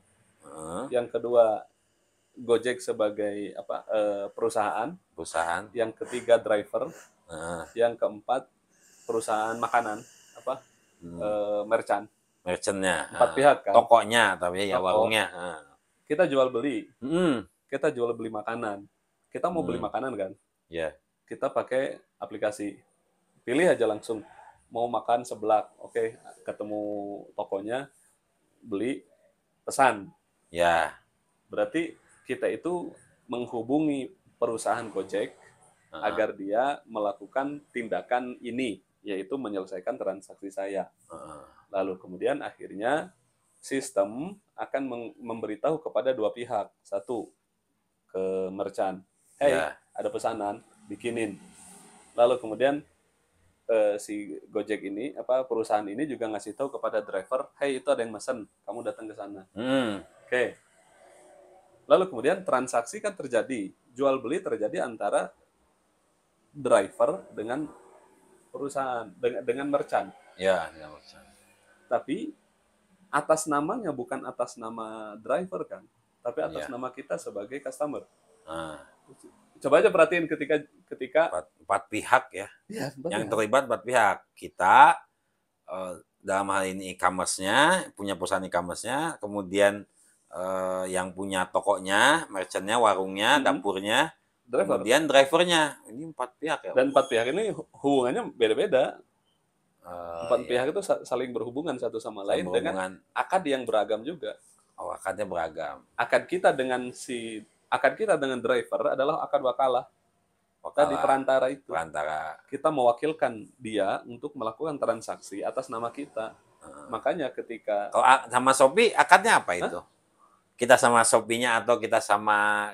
B: Yang kedua, Gojek sebagai perusahaan. Yang ketiga, driver. Yang keempat, perusahaan makanan, merchant.
A: Merchantnya.
B: 4 pihak kan.
A: Tokonya tapi ya warungnya.
B: Kita jual beli. Kita jual beli makanan. Kita mau beli makanan kan?
A: Iya.
B: Kita pakai aplikasi. Pilih aja langsung. Mau makan seblak. Oke, ketemu tokonya, beli, pesan.
A: Ya.
B: Berarti kita itu menghubungi perusahaan Gojek agar dia melakukan tindakan ini, yaitu menyelesaikan transaksi saya. Lalu kemudian akhirnya sistem akan memberitahu kepada 2 pihak. Satu, ke merchant. Hey, ada pesanan, bikinin. Lalu kemudian si Gojek ini, perusahaan ini juga ngasih tahu kepada driver, hey itu ada yang mesen, kamu datang ke sana. Oke. Lalu kemudian transaksi kan terjadi, jual beli terjadi antara driver dengan perusahaan, dengan merchant.
A: Ya, dengan merchant.
B: Tapi atas namanya bukan atas nama driver kan. tapi atas
A: Iya.
B: nama kita sebagai customer.
A: Nah,
B: Coba aja perhatiin ketika
A: empat pihak ya.
B: ya,
A: Yang terlibat empat pihak. Kita, dalam hal ini e-commerce-nya, punya perusahaan e-commerce-nya, kemudian yang punya tokonya, merchant-nya, warungnya, dapurnya,
B: driver.
A: kemudian drivernya. Ini empat pihak ya.
B: Dan empat pihak ini hubungannya beda-beda. Empat
A: Ya,
B: pihak itu saling berhubungan satu sama
A: saling
B: lain dengan
A: berhubungan.
B: akad yang beragam juga.
A: Oh, akadnya beragam.
B: Akad kita dengan driver adalah akad wakalah. Tadi
A: Wakalah,
B: perantara itu.
A: perantara.
B: Kita mewakilkan dia untuk melakukan transaksi atas nama kita. Makanya ketika
A: Kalau sama Shopee, akadnya apa itu? Kita sama Shopee-nya atau kita sama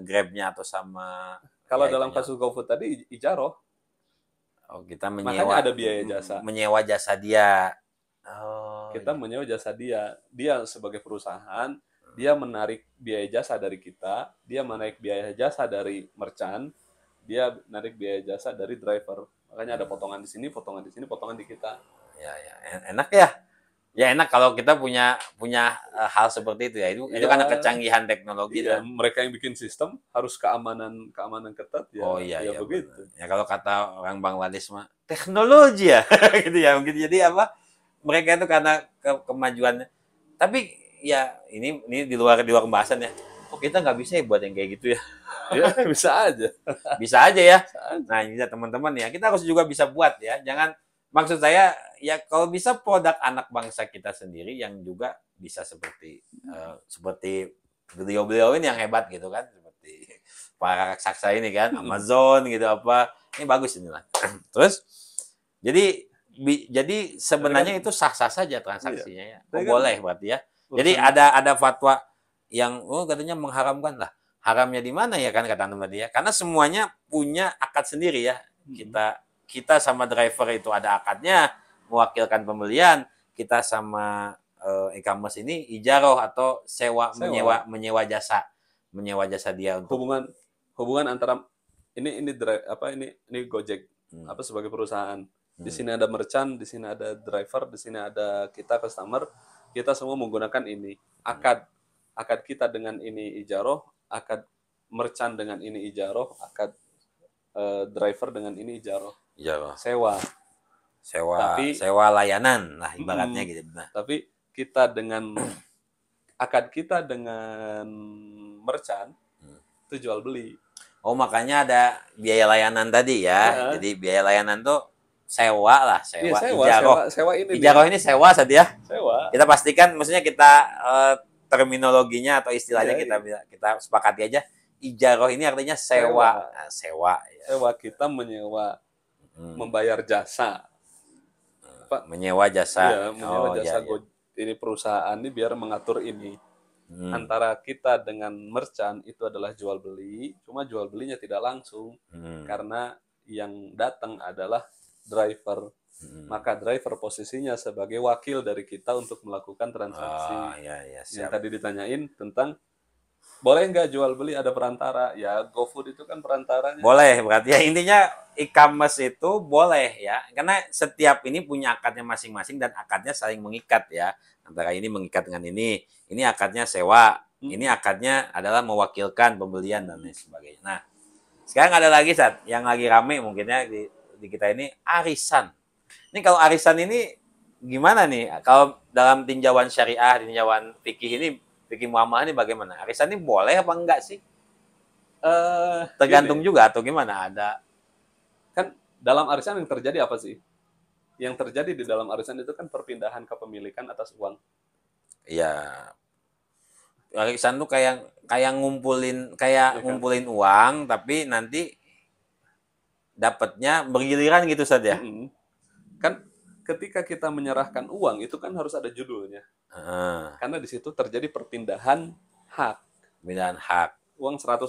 A: Grab-nya atau sama
B: kalau
A: ya
B: dalam
A: itunya.
B: kasus GoFood tadi ijaroh,
A: Oh, kita
B: makanya ada biaya jasa.
A: menyewa jasa dia. Oh,
B: Kita menyewa jasa dia. Dia sebagai perusahaan, dia menarik biaya jasa dari kita, dia menarik biaya jasa dari merchant, dia menarik biaya jasa dari driver. Makanya ada potongan di sini, potongan di sini, potongan di kita.
A: ya, enak ya. Ya enak kalau kita punya hal seperti itu ya. Itu
B: Ya,
A: karena kecanggihan teknologi
B: iya,
A: dan
B: mereka yang bikin sistem harus keamanan ketat ya.
A: oh iya
B: Ya
A: iya
B: begitu.
A: benar. Ya kalau kata orang Bangladesh mah teknologi ya gitu ya mungkin jadi apa mereka itu karena kemajuannya. Tapi ya ini di luar pembahasan ya. Oh kita nggak bisa ya buat yang kayak gitu ya.
B: Ya bisa aja.
A: Bisa aja ya.
B: Bisa aja.
A: Nah ini ya teman-teman ya kita harus juga bisa buat ya. Jangan maksud saya ya kalau bisa produk anak bangsa kita sendiri yang juga bisa seperti seperti beliau-beliau ini yang hebat gitu kan seperti para raksasa ini kan Amazon gitu apa ini bagus inilah. Terus jadi sebenarnya itu sah-sah saja transaksinya ya. Oh, boleh berarti ya. Jadi ada fatwa yang katanya mengharamkan lah. Haramnya di mana ya kan kata teman ya? Karena semuanya punya akad sendiri ya. Kita sama driver itu ada akadnya mewakilkan pembelian, kita sama e-commerce ini ijaroh atau menyewa jasa dia untuk
B: hubungan antara ini Gojek apa sebagai perusahaan. Di sini ada merchant, di sini ada driver, di sini ada kita customer. Kita semua menggunakan ini akad kita dengan ini ijaroh, akad merchant dengan ini ijaroh, akad driver dengan ini ijaroh. Sewa
A: layanan lah ibaratnya gitu.
B: Tapi kita dengan akad kita dengan merchant itu jual beli.
A: Oh makanya ada biaya layanan tadi ya. Jadi biaya layanan tuh sewa ijaroh ini sewa saja.
B: Sewa.
A: Kita pastikan maksudnya kita terminologinya atau istilahnya kita sepakati aja. Ijaroh ini artinya sewa. Sewa
B: kita menyewa membayar jasa.
A: Menyewa jasa.
B: Ya, menyewa jasa ini perusahaan ini biar mengatur ini. Antara kita dengan merchant itu adalah jual beli, cuma jual belinya tidak langsung karena yang datang adalah driver. Maka driver posisinya sebagai wakil dari kita untuk melakukan transaksi. Yang tadi ditanyain tentang boleh nggak jual beli ada perantara? Ya GoFood itu kan perantaranya.
A: Boleh, berarti ya intinya e-commerce itu boleh ya, karena setiap ini punya akadnya masing-masing dan akadnya saling mengikat ya. Antara ini mengikat dengan ini akadnya sewa, ini akadnya adalah mewakilkan pembelian dan lain sebagainya. Nah, sekarang ada lagi yang lagi rame mungkinnya di kita ini arisan. Ini kalau arisan ini gimana nih? Kalau dalam tinjauan syariah, tinjauan fikih ini fikih muamalah ini bagaimana? Arisan ini boleh apa enggak sih? Tergantung juga atau gimana? Ada
B: kan dalam arisan yang terjadi apa sih? Yang terjadi di dalam arisan itu kan perpindahan kepemilikan atas uang.
A: Iya. Arisan tuh kayak ngumpulin uang tapi nanti dapatnya bergiliran gitu saja.
B: Kan ketika kita menyerahkan uang itu kan harus ada judulnya. Karena di situ terjadi perpindahan hak.
A: Perpindahan hak.
B: Uang 100.000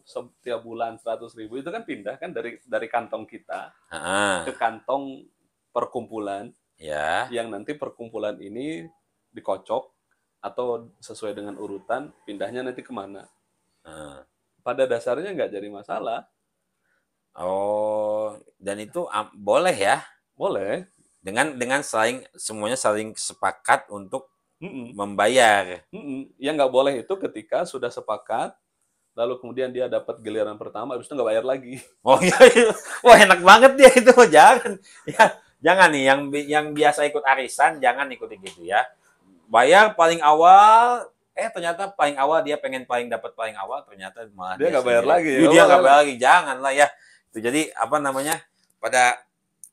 B: setiap bulan 100.000 itu kan pindah kan dari kantong kita ke kantong perkumpulan.
A: Ya.
B: Yang nanti perkumpulan ini dikocok atau sesuai dengan urutan pindahnya nanti kemana. Pada dasarnya nggak jadi masalah.
A: Oh, dan itu boleh ya?
B: Boleh.
A: Dengan semuanya saling sepakat untuk
B: Mm-mm.
A: membayar.
B: Mm-mm. Yang nggak boleh itu ketika sudah sepakat, lalu kemudian dia dapat giliran pertama, habis itu nggak bayar lagi.
A: Oh iya, iya. Wah enak banget dia itu. Jangan, ya, jangan nih yang biasa ikut arisan jangan ikuti gitu ya. Bayar paling awal, ternyata paling awal dia pengen dapat paling awal, ternyata malah
B: Dia
A: dia
B: nggak bayar
A: sendiri.
B: lagi.
A: Yuk
B: Oh,
A: dia nggak
B: bayar.
A: bayar lagi, jangan lah ya. Itu jadi apa namanya? Pada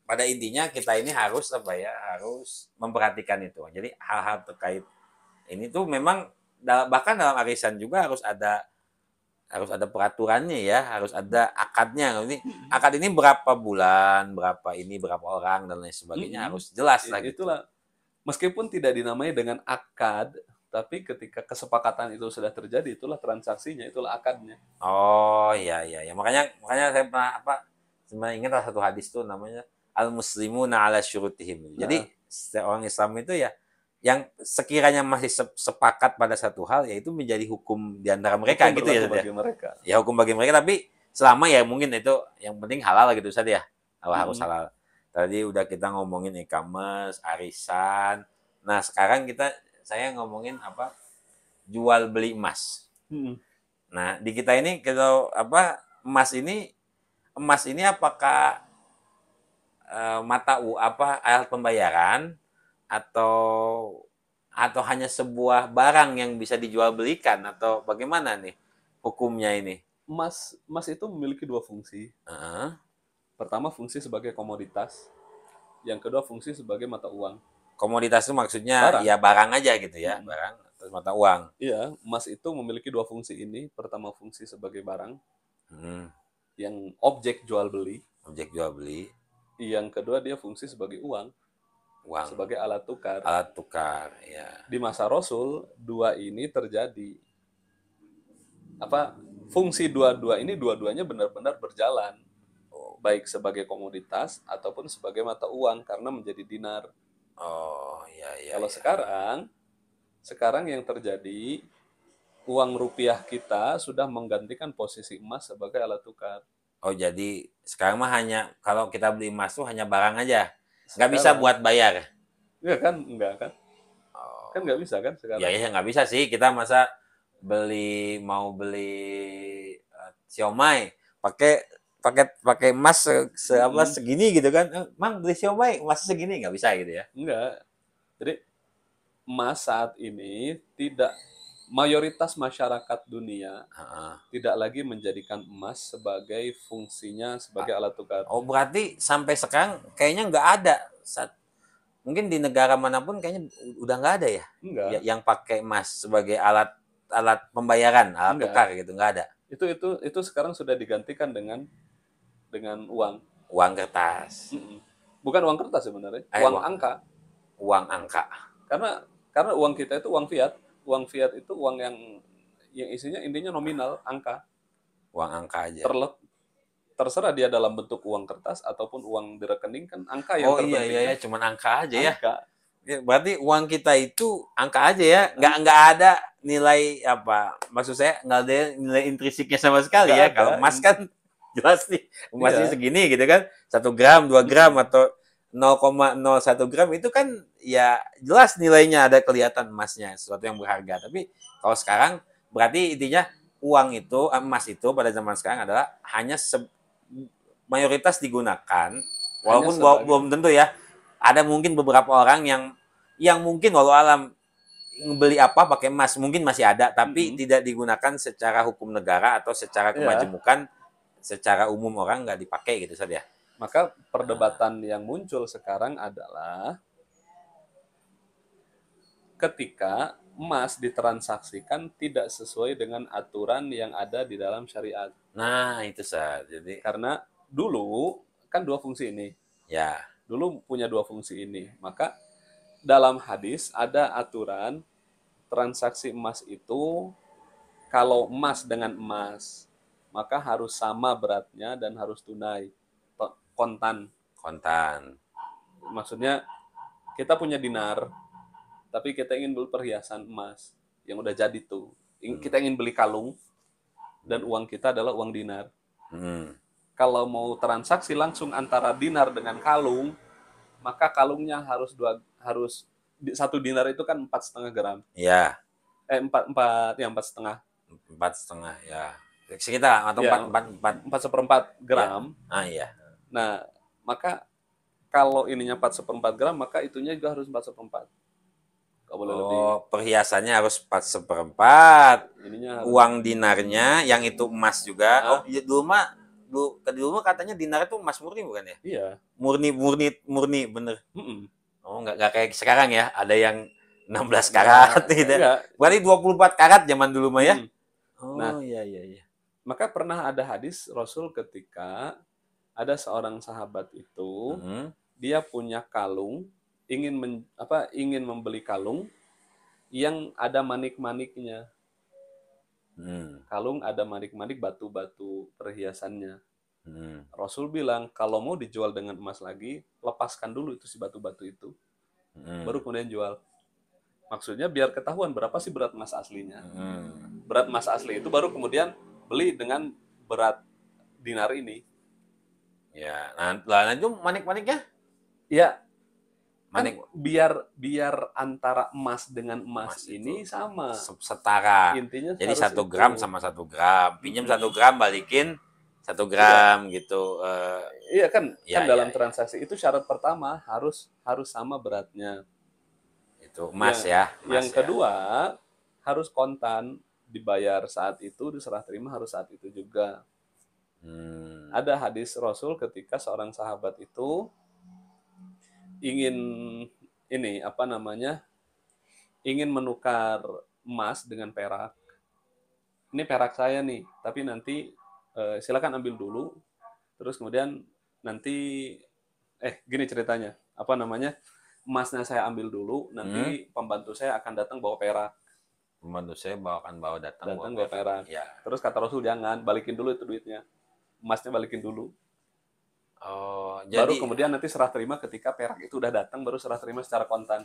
A: pada intinya kita ini harus apa ya? Harus memperhatikan itu. Jadi hal-hal terkait ini tuh memang bahkan dalam arisan juga harus ada peraturannya ya, harus ada akadnya. Ini akad ini berapa bulan, berapa ini, berapa orang dan lain sebagainya
B: Mm-mm.
A: harus jelas lah gitu.
B: Itulah, meskipun tidak dinamai dengan akad, tapi ketika kesepakatan itu sudah terjadi, itulah transaksinya, itulah akadnya.
A: Oh iya iya ya. Makanya saya pernah sebenarnya ingat satu hadis tuh namanya al muslimuna ala syurutihim.
B: Nah,
A: Jadi orang Islam itu ya yang sekiranya masih sepakat pada satu hal yaitu menjadi hukum di antara mereka
B: hukum
A: gitu ya
B: berlaku
A: saja.
B: bagi mereka.
A: Ya hukum bagi mereka tapi selama ya mungkin itu yang penting halal gitu saja ya. Harus
B: Mm-mm.
A: halal. Tadi udah kita ngomongin e-commerce, arisan. Nah, sekarang saya ngomongin jual beli emas.
B: Mm-mm.
A: Nah, di kita ini kalau emas ini apakah alat pembayaran atau hanya sebuah barang yang bisa dijual belikan atau bagaimana nih hukumnya ini?
B: Emas itu memiliki dua fungsi.
A: Heeh.
B: Pertama, fungsi sebagai komoditas. Yang kedua, fungsi sebagai mata uang.
A: Komoditas itu maksudnya
B: Barang.
A: ya barang aja gitu ya,
B: Mm-mm.
A: barang terus mata uang.
B: Iya, emas itu memiliki dua fungsi ini. Pertama, fungsi sebagai barang,
A: Hmm,
B: yang objek jual beli.
A: objek jual beli,
B: Yang kedua, dia fungsi sebagai uang,
A: uang,
B: sebagai alat tukar.
A: alat tukar, ya.
B: Di masa Rasul, dua ini terjadi. Fungsi dua-dua ini dua-duanya benar-benar berjalan, baik sebagai komoditas ataupun sebagai mata uang karena menjadi dinar.
A: Oh, ya, ya,
B: Kalau
A: ya.
B: sekarang yang terjadi, uang rupiah kita sudah menggantikan posisi emas sebagai alat tukar.
A: Oh, jadi sekarang mah hanya kalau kita beli emas tuh hanya barang aja. Nggak bisa
B: Sekarang,
A: buat bayar.
B: enggak kan? Kan
A: Oh.
B: nggak bisa kan
A: Ya,
B: sekarang?
A: ya nggak bisa sih. Kita masa mau beli siomay pakai pakai pakai emas
B: Mm-mm.
A: segini gitu kan. Mang beli siomay emas segini nggak bisa gitu ya.
B: Enggak. Jadi emas saat ini tidak, mayoritas masyarakat dunia
A: Heeh.
B: tidak lagi menjadikan emas sebagai fungsinya sebagai alat tukar.
A: Oh, berarti sampai sekarang kayaknya nggak ada. Mungkin di negara manapun kayaknya udah nggak ada ya,
B: Enggak,
A: yang pakai emas sebagai alat alat pembayaran, alat tukar
B: enggak.
A: gitu, nggak ada.
B: Itu sekarang sudah digantikan dengan uang.
A: Uang kertas,
B: Mm-mm. Bukan uang kertas sebenarnya,
A: eh
B: uang
A: uang
B: angka.
A: uang angka.
B: Karena uang kita itu uang fiat. Uang fiat itu uang yang isinya intinya nominal, angka.
A: Uang angka aja.
B: Terlet, terserah dia dalam bentuk uang kertas ataupun uang di rekening, kan angka yang
A: Oh iya
B: terpenting
A: iya
B: kan.
A: ya, cuman angka aja ya.
B: Angka.
A: Ya, berarti uang kita itu angka aja ya, nggak ada nilai maksud saya nggak ada nilai intrisiknya sama sekali
B: Nggak
A: ya.
B: ada.
A: Kalau emas kan jelas nih, emas ini
B: Iya.
A: segini gitu kan, 1 gram, 2 gram atau 0,01 gram itu kan ya jelas nilainya ada kelihatan emasnya, sesuatu yang berharga. Tapi kalau sekarang berarti intinya uang itu, emas itu pada zaman sekarang adalah hanya mayoritas digunakan,
B: Hanya
A: walaupun
B: sebagai,
A: belum tentu ya, ada mungkin beberapa orang yang mungkin walau alam beli apa pakai emas mungkin masih ada tapi
B: mm-mm.
A: tidak digunakan secara hukum negara atau secara
B: Ya,
A: kemajemukan, secara umum orang nggak dipakai gitu saja.
B: maka perdebatan yang muncul sekarang adalah ketika emas ditransaksikan tidak sesuai dengan aturan yang ada di dalam syariat.
A: Nah itu jadi
B: Karena dulu kan dua fungsi ini.
A: ya.
B: Dulu punya dua fungsi ini. Maka dalam hadis ada aturan transaksi emas itu, kalau emas dengan emas, maka harus sama beratnya dan harus tunai, kontan.
A: Kontan.
B: Maksudnya kita punya dinar, tapi kita ingin beli perhiasan emas yang udah jadi tuh. Kita ingin beli kalung dan uang kita adalah uang dinar. Kalau mau transaksi langsung antara dinar dengan kalung, maka kalungnya harus satu dinar itu kan 4,5 gram.
A: Ya,
B: Empat setengah.
A: 4,5 ya. Sekitar atau
B: Ya, 4/4 gram.
A: iya.
B: Nah, maka kalau ininya 4/4 gram, maka itunya juga harus 4/4. Nggak boleh lebih.
A: Oh, perhiasannya harus 4/4.
B: Ininya harus.
A: Uang dinarnya yang itu emas juga.
B: Ah,
A: Oh, iya, dulu mah katanya dinar itu emas murni bukan ya?
B: iya.
A: Murni bener.
B: Mm-mm.
A: Oh, nggak kayak sekarang ya. Ada yang 16 karat gitu.
B: Enggak.
A: Berarti 24 karat zaman dulu mah ya.
B: Mm. Nah,
A: Oh, iya iya iya.
B: maka pernah ada hadis Rasul ketika ada seorang sahabat itu,
A: Hmm.
B: dia punya kalung, ingin membeli kalung yang ada manik-maniknya.
A: Hmm.
B: Kalung ada manik-manik batu-batu perhiasannya.
A: Hmm.
B: Rasul bilang, kalau mau dijual dengan emas lagi, lepaskan dulu itu si batu-batu itu,
A: Hmm.
B: baru kemudian jual. Maksudnya biar ketahuan berapa sih berat emas aslinya.
A: Hmm.
B: Berat emas asli itu baru kemudian beli dengan berat dinar ini.
A: Ya, nah itu manik-maniknya?
B: Ya, kan
A: Manik
B: biar antara emas dengan emas
A: emas
B: ini
A: itu
B: sama.
A: setara.
B: Intinya
A: Jadi
B: harus
A: 1 gram
B: itu.
A: sama 1 gram. Pinjam
B: Mm-mm.
A: 1 gram, balikin 1 gram gitu.
B: Iya kan
A: Ya,
B: dalam
A: ya, ya.
B: transaksi itu syarat pertama harus sama beratnya.
A: Itu emas ya,
B: Yang
A: emas ya.
B: kedua harus kontan, dibayar saat itu, diserah terima harus saat itu juga.
A: Hmm.
B: Ada hadis Rasul ketika seorang sahabat itu ingin ingin menukar emas dengan perak. Ini perak saya nih, tapi nanti silakan ambil dulu. Terus kemudian nanti gini ceritanya, emasnya saya ambil dulu,
A: Hmm.
B: nanti pembantu saya akan datang bawa perak.
A: Pembantu saya bawa datang
B: Datang
A: bawa
B: bawa
A: perak.
B: perak.
A: Ya.
B: Terus kata Rasul, jangan, balikin dulu itu duitnya. Emasnya balikin dulu.
A: Oh,
B: Baru
A: jadi
B: kemudian nanti serah terima ketika perak itu udah datang, baru serah terima secara kontan.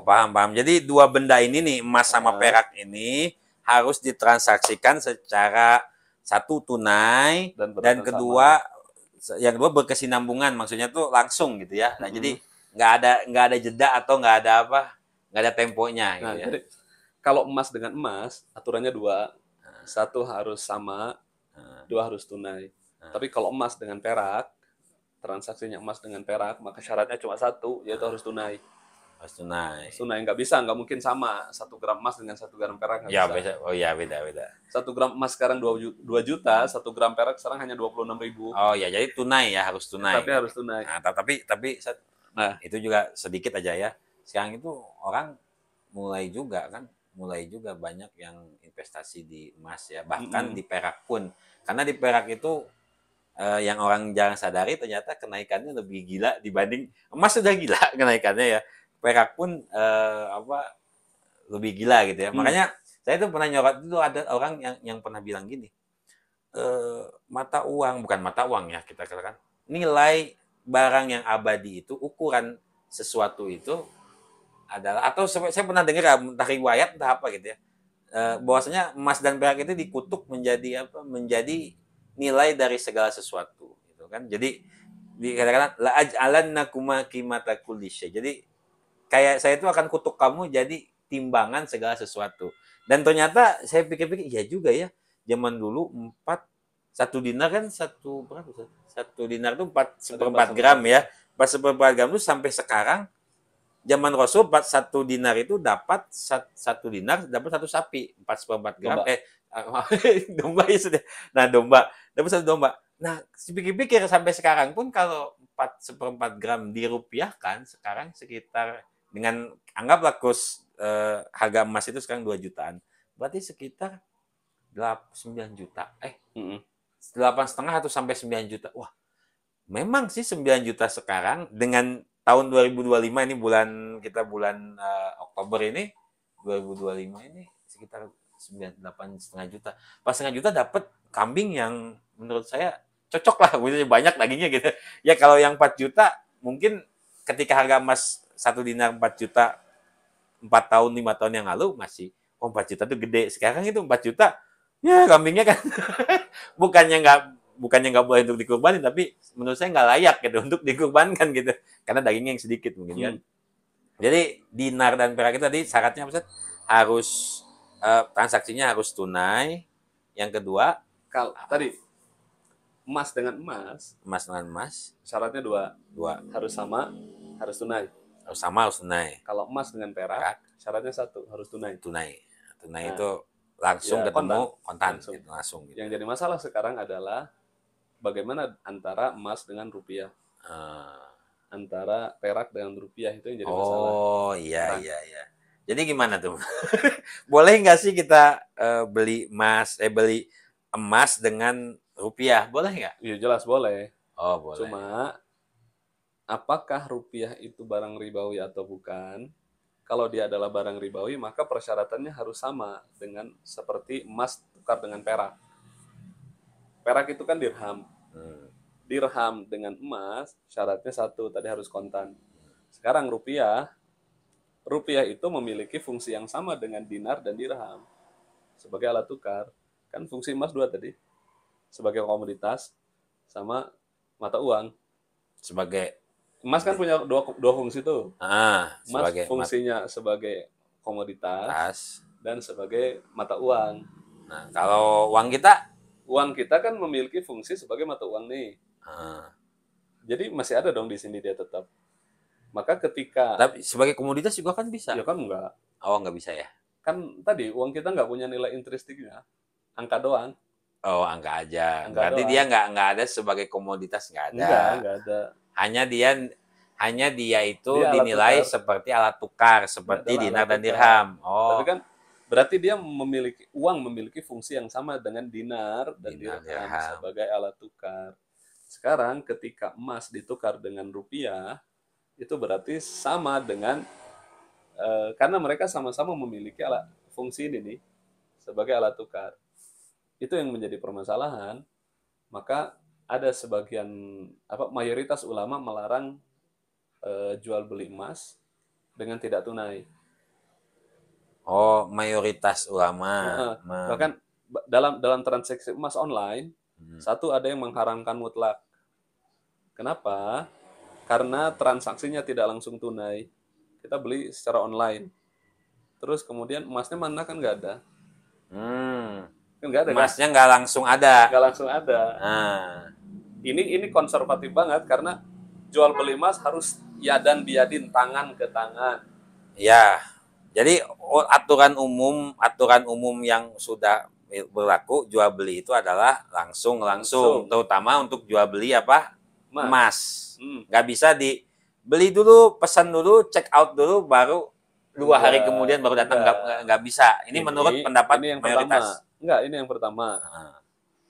A: paham. Jadi dua benda ini nih, emas sama
B: Nah,
A: perak ini harus ditransaksikan secara satu tunai
B: dan
A: dan
B: beratnya sama.
A: yang kedua berkesinambungan, maksudnya tuh langsung gitu ya. Nah,
B: Mm-mm.
A: jadi nggak ada jeda atau nggak ada temponya
B: Nah,
A: gitu ya.
B: jadi kalau emas dengan emas, aturannya dua. Satu harus sama, dua harus tunai. Tapi kalau emas dengan perak, transaksinya emas dengan perak, maka syaratnya cuma satu, yaitu harus tunai.
A: Harus tunai.
B: Tunai nggak mungkin sama 1 gram emas dengan 1 gram perak nggak
A: Ya,
B: bisa.
A: beda. Oh iya, beda.
B: 1 gram emas sekarang 2 juta, 1 gram perak sekarang hanya 26.000.
A: Oh ya, jadi tunai ya, harus tunai.
B: Tapi harus tunai.
A: Nah, tapi
B: Nah,
A: itu juga sedikit aja ya. Sekarang itu orang mulai juga banyak yang investasi di emas ya, bahkan
B: mm-mm.
A: di perak pun. Karena di perak itu yang orang jarang sadari ternyata kenaikannya lebih gila dibanding emas. Sudah gila kenaikannya ya. Perak pun lebih gila gitu ya.
B: Hmm.
A: Makanya saya tuh pernah nyorot itu, ada orang yang pernah bilang gini, bukan mata uang ya kita katakan, nilai barang yang abadi itu, ukuran sesuatu itu adalah, atau saya pernah dengar entah riwayat entah apa gitu ya, bahwasanya emas dan perak itu dikutuk menjadi nilai dari segala sesuatu gitu kan. Jadi dikatakan la aj'alannakuma qimata kulli syai. Jadi kayak saya itu akan kutuk kamu jadi timbangan segala sesuatu. Dan ternyata saya pikir-pikir, iya juga ya. Zaman dulu 1 dinar kan berapa? 1 dinar itu 4/4 gram ya. 4/4 gram itu sampai sekarang, zaman Rasul 1 dinar itu dapat 1 dinar dapat 1 sapi, 4/4 gram.
B: Domba.
A: Domba ya sudah. Nah, domba dapat 1 domba. Nah, pikir-pikir sampai sekarang pun kalau 4/4 gram dirupiahkan sekarang sekitar, dengan anggaplah kurs harga emas itu sekarang 2 jutaan. Berarti sekitar 9 juta.
B: Mm-mm.
A: 8,5 atau sampai 9 juta. Wah, memang sih 9 juta sekarang dengan tahun 2025 ini, bulan Oktober ini, 2025 ini sekitar 8,5 juta. Pas 1,5 juta dapat kambing yang menurut saya cocok lah, banyak dagingnya gitu. Ya kalau yang 4 juta mungkin ketika harga emas 1 dinar 4 juta 4 tahun 5 tahun yang lalu masih, 4 juta itu gede. Sekarang itu 4 juta ya kambingnya kan bukannya nggak boleh untuk dikurbanin, tapi menurut saya nggak layak gitu untuk dikurbankan gitu, karena dagingnya yang sedikit mungkin kan. Jadi dinar dan perak itu tadi syaratnya apa Ustaz? Harus transaksinya harus tunai. Yang kedua,
B: Kalau tadi emas dengan emas,
A: emas dengan emas,
B: syaratnya dua,
A: dua,
B: harus sama, harus tunai.
A: harus sama harus tunai.
B: Kalau emas dengan perak,
A: Perak,
B: syaratnya satu, harus tunai.
A: tunai. Tunai
B: Nah,
A: itu langsung
B: ya
A: ketemu kontan,
B: langsung.
A: gitu, langsung. Gitu.
B: Yang jadi masalah sekarang adalah bagaimana antara emas dengan rupiah, antara perak dengan rupiah, itu yang jadi masalah.
A: Oh iya
B: Nah,
A: iya iya. Jadi gimana tuh? Boleh nggak sih kita beli emas dengan rupiah? Boleh nggak?
B: ya jelas boleh.
A: Oh boleh.
B: Cuma apakah rupiah itu barang ribawi atau bukan? Kalau dia adalah barang ribawi, maka persyaratannya harus sama dengan seperti emas tukar dengan perak. Perak itu kan dirham.
A: Hmm.
B: Dirham dengan emas, syaratnya satu, tadi harus kontan. Sekarang rupiah itu memiliki fungsi yang sama dengan dinar dan dirham sebagai alat tukar. Kan fungsi emas dua tadi, sebagai komoditas sama mata uang.
A: Sebagai
B: Emas kan punya dua fungsi tuh. Emas
A: sebagai
B: fungsinya sebagai komoditas
A: tas.
B: dan sebagai mata uang.
A: Nah, kalau uang kita,
B: Uang kita kan memiliki fungsi sebagai mata uang nih.
A: ah,
B: Jadi masih ada dong di sini dia tetap. Maka ketika
A: tapi sebagai komoditas juga kan bisa.
B: ya kan enggak,
A: Oh nggak bisa ya?
B: kan tadi uang kita nggak punya nilai intrinstiknya, angka doang.
A: Oh angka aja.
B: Angka
A: Berarti
B: doang.
A: dia nggak ada sebagai komoditas nggak ada.
B: Enggak ada.
A: Hanya dia itu
B: Dia alat
A: dinilai
B: tukar.
A: seperti alat tukar, seperti
B: Adalah
A: dinar
B: alat
A: dan
B: tukar.
A: dirham.
B: Tapi
A: Oh,
B: kan berarti dia memiliki fungsi yang sama dengan dinar dan
A: dinar,
B: dirham
A: dirham.
B: sebagai alat tukar. Sekarang ketika emas ditukar dengan rupiah, itu berarti sama dengan karena mereka sama-sama memiliki fungsi ini nih sebagai alat tukar. Itu yang menjadi permasalahan. Maka ada sebagian mayoritas ulama melarang jual beli emas dengan tidak tunai.
A: Oh, mayoritas ulama.
B: Bahkan dalam transaksi emas online, satu ada yang mengharamkan mutlak. Kenapa? Karena transaksinya tidak langsung tunai. Kita beli secara online. Terus kemudian emasnya mana kan nggak ada. Kan nggak ada kan?
A: Emasnya nggak langsung ada.
B: Nggak langsung ada.
A: Nah,
B: Ini konservatif banget karena jual beli emas harus yadan biadin, tangan ke tangan.
A: ya. Jadi aturan umum yang sudah berlaku jual beli itu adalah langsung, terutama untuk jual beli apa? Emas. Nggak bisa dibeli dulu, pesan dulu, check out dulu, baru 2 hari kemudian baru datang. Nggak bisa. Ini menurut pendapat
B: ini yang
A: mayoritas.
B: Ini yang pertama.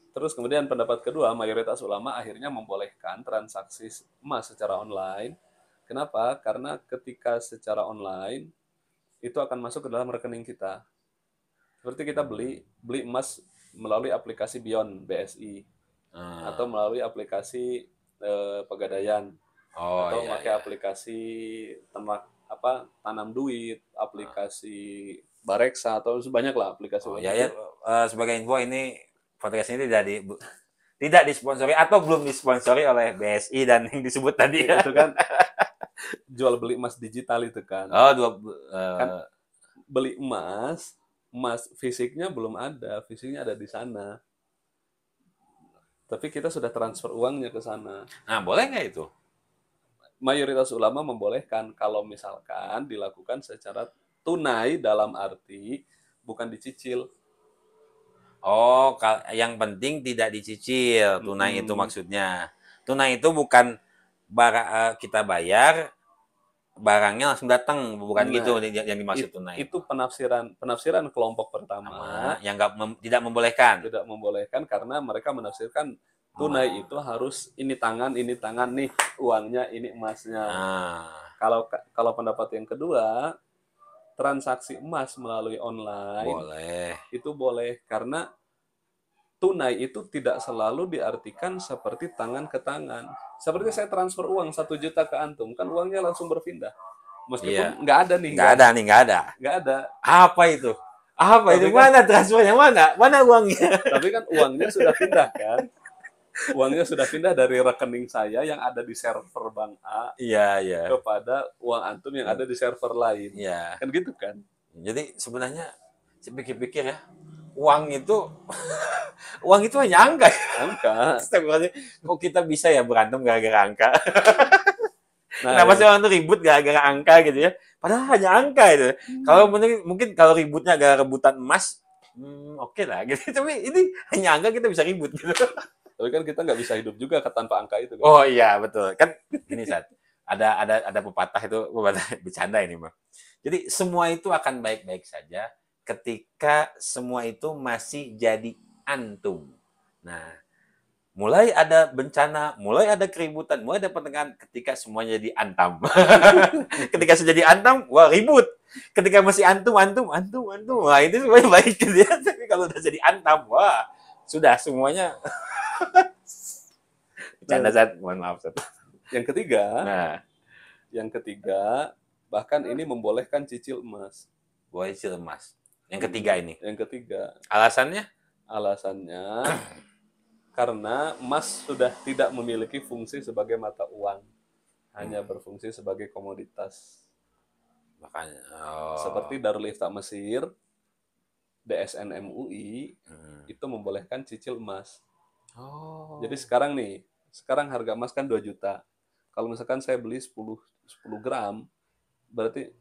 B: Terus kemudian pendapat kedua, mayoritas ulama akhirnya membolehkan transaksi emas secara online. Kenapa? Karena ketika secara online itu akan masuk ke dalam rekening kita. Seperti kita beli emas melalui aplikasi Beyond BSI atau melalui aplikasi Pegadaian atau pakai aplikasi tanam duit, aplikasi Bareksa atau banyak lah aplikasi.
A: Sebagai info ini podcast ini tidak disponsori atau belum disponsori oleh BSI dan yang disebut tadi ya.
B: Itu kan jual beli emas digital itu kan. Kan beli emas fisiknya belum ada, fisiknya ada di sana. Tapi kita sudah transfer uangnya ke sana.
A: Nah, boleh nggak itu?
B: Mayoritas ulama membolehkan kalau misalkan dilakukan secara tunai dalam arti bukan dicicil.
A: Oh, yang penting tidak dicicil. Tunai itu maksudnya. Tunai itu bukan kita bayar, barangnya langsung datang, bukan gitu yang dimaksud tunai.
B: Itu penafsiran kelompok pertama
A: yang tidak membolehkan.
B: Tidak membolehkan karena mereka menafsirkan tunai itu harus ini tangan nih uangnya, ini emasnya. Kalau pendapat yang kedua, transaksi emas melalui online itu boleh karena tunai itu tidak selalu diartikan seperti tangan ke tangan. Seperti saya transfer uang 1 juta ke antum, kan uangnya langsung berpindah. Meskipun nggak ada nih.
A: Nggak ada. Apa itu? Mana transfernya? Mana uangnya?
B: Tapi kan uangnya sudah pindah kan. Uangnya sudah pindah dari rekening saya yang ada di server bank A
A: Iya, iya.
B: kepada uang antum yang ada di server lain.
A: Iya.
B: Kan gitu kan?
A: Jadi sebenarnya saya pikir-pikir ya, uang itu uang itu hanya angka.
B: Angka.
A: Astagfirullahaladzim. Kok kita bisa ya berantem gara-gara angka?
B: Nah,
A: Kenapa
B: ya.
A: sih orang tuh ribut gara-gara angka gitu ya? Padahal hanya angka itu. Kalau mungkin kalau ributnya gara rebutan emas, oke lah gitu. Tapi ini hanya angka kita bisa ribut gitu.
B: Tapi kan kita nggak bisa hidup juga tanpa angka itu kan.
A: Oh iya betul. Kan gini saat ada pepatah itu pepatah bercanda ini mah. Jadi semua itu akan baik-baik saja ketika semua itu masih jadi antum. Nah, mulai ada bencana, mulai ada keributan, mulai ada pertengahan ketika semuanya jadi antam. Ketika sudah jadi antam, wah ribut. Ketika masih antum, wah itu semuanya baik gitu ya. Tapi kalau udah jadi antam, wah sudah semuanya. Bercanda Zat, mohon maaf Zat.
B: Yang ketiga,
A: Nah,
B: bahkan ini membolehkan cicil emas.
A: boleh cicil emas. Yang ketiga ini.
B: Yang ketiga,
A: Alasannya?
B: alasannya karena emas sudah tidak memiliki fungsi sebagai mata uang, hanya berfungsi sebagai komoditas.
A: Makanya.
B: Seperti Darul Ifta Mesir, DSN MUI, itu membolehkan cicil emas.
A: Oh.
B: Jadi sekarang harga emas kan 2 juta. Kalau misalkan saya beli 10 gram, berarti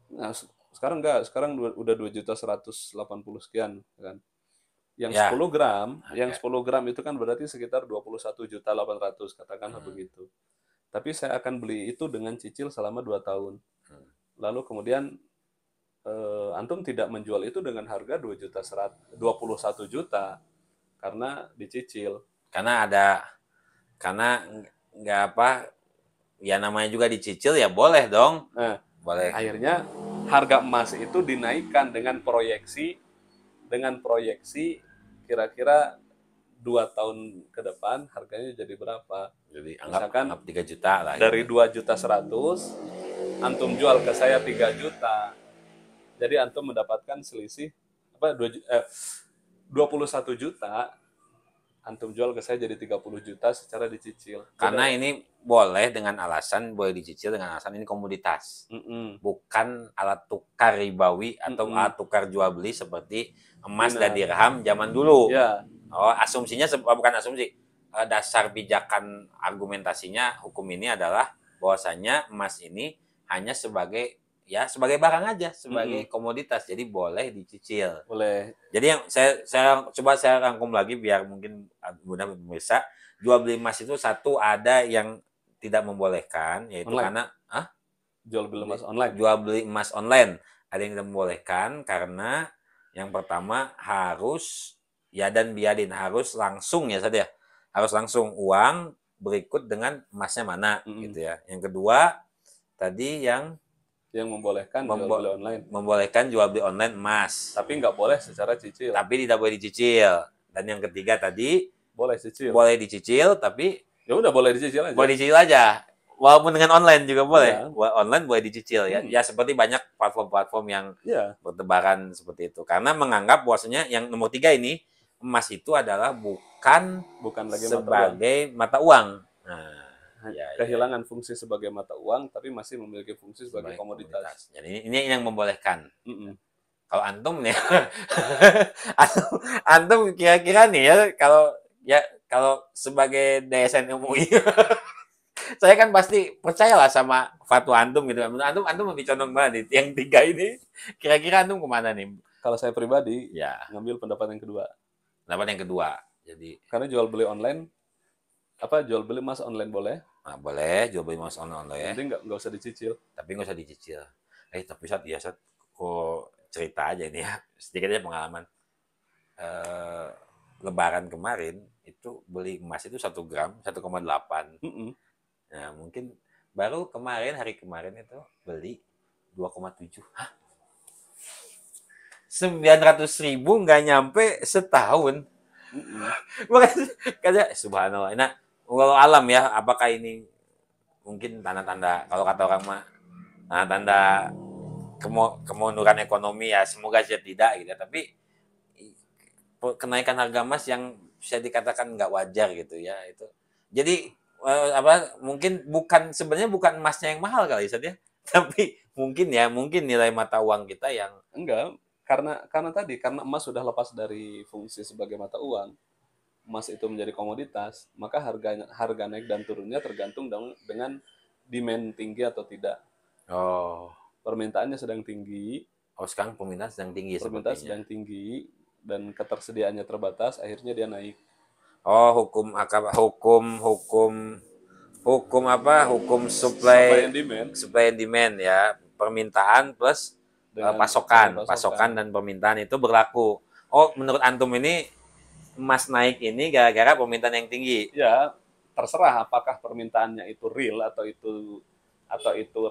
B: sekarang enggak, sekarang udah 2 juta 180 sekian kan. Yang
A: Ya.
B: 10 gram,
A: Oke.
B: yang 10 gram itu kan berarti sekitar 21 juta 800 katakanlah begitu. Tapi saya akan beli itu dengan cicil selama 2 tahun. Lalu kemudian antum tidak menjual itu dengan harga 21 juta karena dicicil.
A: Karena nggak apa, ya namanya juga dicicil ya boleh dong.
B: Nah,
A: boleh.
B: Akhirnya harga emas itu dinaikkan dengan proyeksi kira-kira 2 tahun ke depan harganya jadi berapa?
A: Jadi
B: Misalkan
A: anggap 3 juta lah.
B: Dari 2 juta 100, antum jual ke saya 3 juta. Jadi antum mendapatkan selisih 21 juta, antum jual ke saya jadi 30 juta secara dicicil.
A: Karena ini boleh dengan alasan, boleh dicicil dengan alasan ini komoditas. Bukan alat tukar ribawi atau alat tukar jual beli seperti emas dan dirham zaman dulu.
B: Ya.
A: Oh, asumsinya bukan asumsi. Dasar pijakan argumentasinya hukum ini adalah bahwasanya emas ini hanya sebagai barang aja, sebagai komoditas. Jadi boleh dicicil.
B: Boleh.
A: Jadi yang saya rangkum lagi biar mungkin mudah pemirsa, jual beli emas itu satu ada yang tidak membolehkan, yaitu
B: online.
A: Karena
B: jual beli emas online.
A: Jual beli emas online ada yang tidak membolehkan karena yang pertama harus yadan biadin, harus langsung ya saja. Harus langsung uang berikut dengan emasnya mana gitu ya. Yang kedua tadi yang
B: membolehkan jual beli online.
A: Membolehkan jual beli online emas.
B: Tapi nggak boleh secara cicil.
A: Tapi tidak boleh dicicil. Dan yang ketiga tadi
B: boleh cicil.
A: Boleh dicicil tapi
B: ya udah boleh dicicil aja.
A: Boleh dicicil aja. Walaupun dengan online juga boleh. Ya. Online boleh dicicil ya. Ya seperti banyak platform-platform yang bertebaran seperti itu. Karena menganggap bahwasanya yang nomor 3 ini emas itu adalah bukan
B: lagi
A: sebagai mata uang. Nah,
B: kehilangan fungsi sebagai mata uang tapi masih memiliki fungsi sebagai komoditas.
A: Jadi ini yang membolehkan. Kalau antum nih antum kira-kira nih ya kalau sebagai DSN MUI saya kan pasti percayalah sama fatwa antum gitu. Antum lebih condong banget yang 3 ini. Kira-kira antum kemana nih?
B: Kalau saya pribadi ngambil pendapat yang kedua.
A: Jadi
B: karena jual beli online jual beli emas online boleh.
A: Nah, boleh jual beli emas online.
B: Nanti nggak usah dicicil.
A: Tapi nggak usah dicicil. Tapi Sat, kok cerita aja ini ya. Sedikit aja pengalaman. Lebaran kemarin itu beli emas itu 1 gram 1,8. Nah, mungkin baru hari kemarin itu beli 2,7. Hah? 900.000 nggak nyampe setahun. Makanya subhanallah. Nah, kalau alam ya, apakah ini mungkin tanda-tanda, kalau kata orang mah tanda-tanda kemunduran ekonomi ya, semoga saja tidak gitu. Tapi kenaikan harga emas yang bisa dikatakan nggak wajar gitu ya, itu Jadi apa mungkin sebenarnya bukan emasnya yang mahal kali Ustaz ya. Tapi mungkin nilai mata uang kita yang
B: Enggak, karena emas sudah lepas dari fungsi sebagai mata uang, emas itu menjadi komoditas, maka harga naik dan turunnya tergantung dengan demand tinggi atau tidak.
A: oh
B: Permintaannya sedang tinggi,
A: oh sekarang permintaan sedang tinggi
B: permintaan
A: sepertinya.
B: sedang tinggi dan ketersediaannya terbatas, akhirnya dia naik.
A: Oh, hukum apa? Hukum
B: Supply
A: supply
B: and demand
A: supply and demand ya. Permintaan plus
B: dengan
A: pasokan
B: pasokan.
A: dan permintaan itu berlaku. Oh, menurut antum ini emas naik ini gara-gara permintaan yang tinggi.
B: Ya, terserah apakah permintaannya itu real atau itu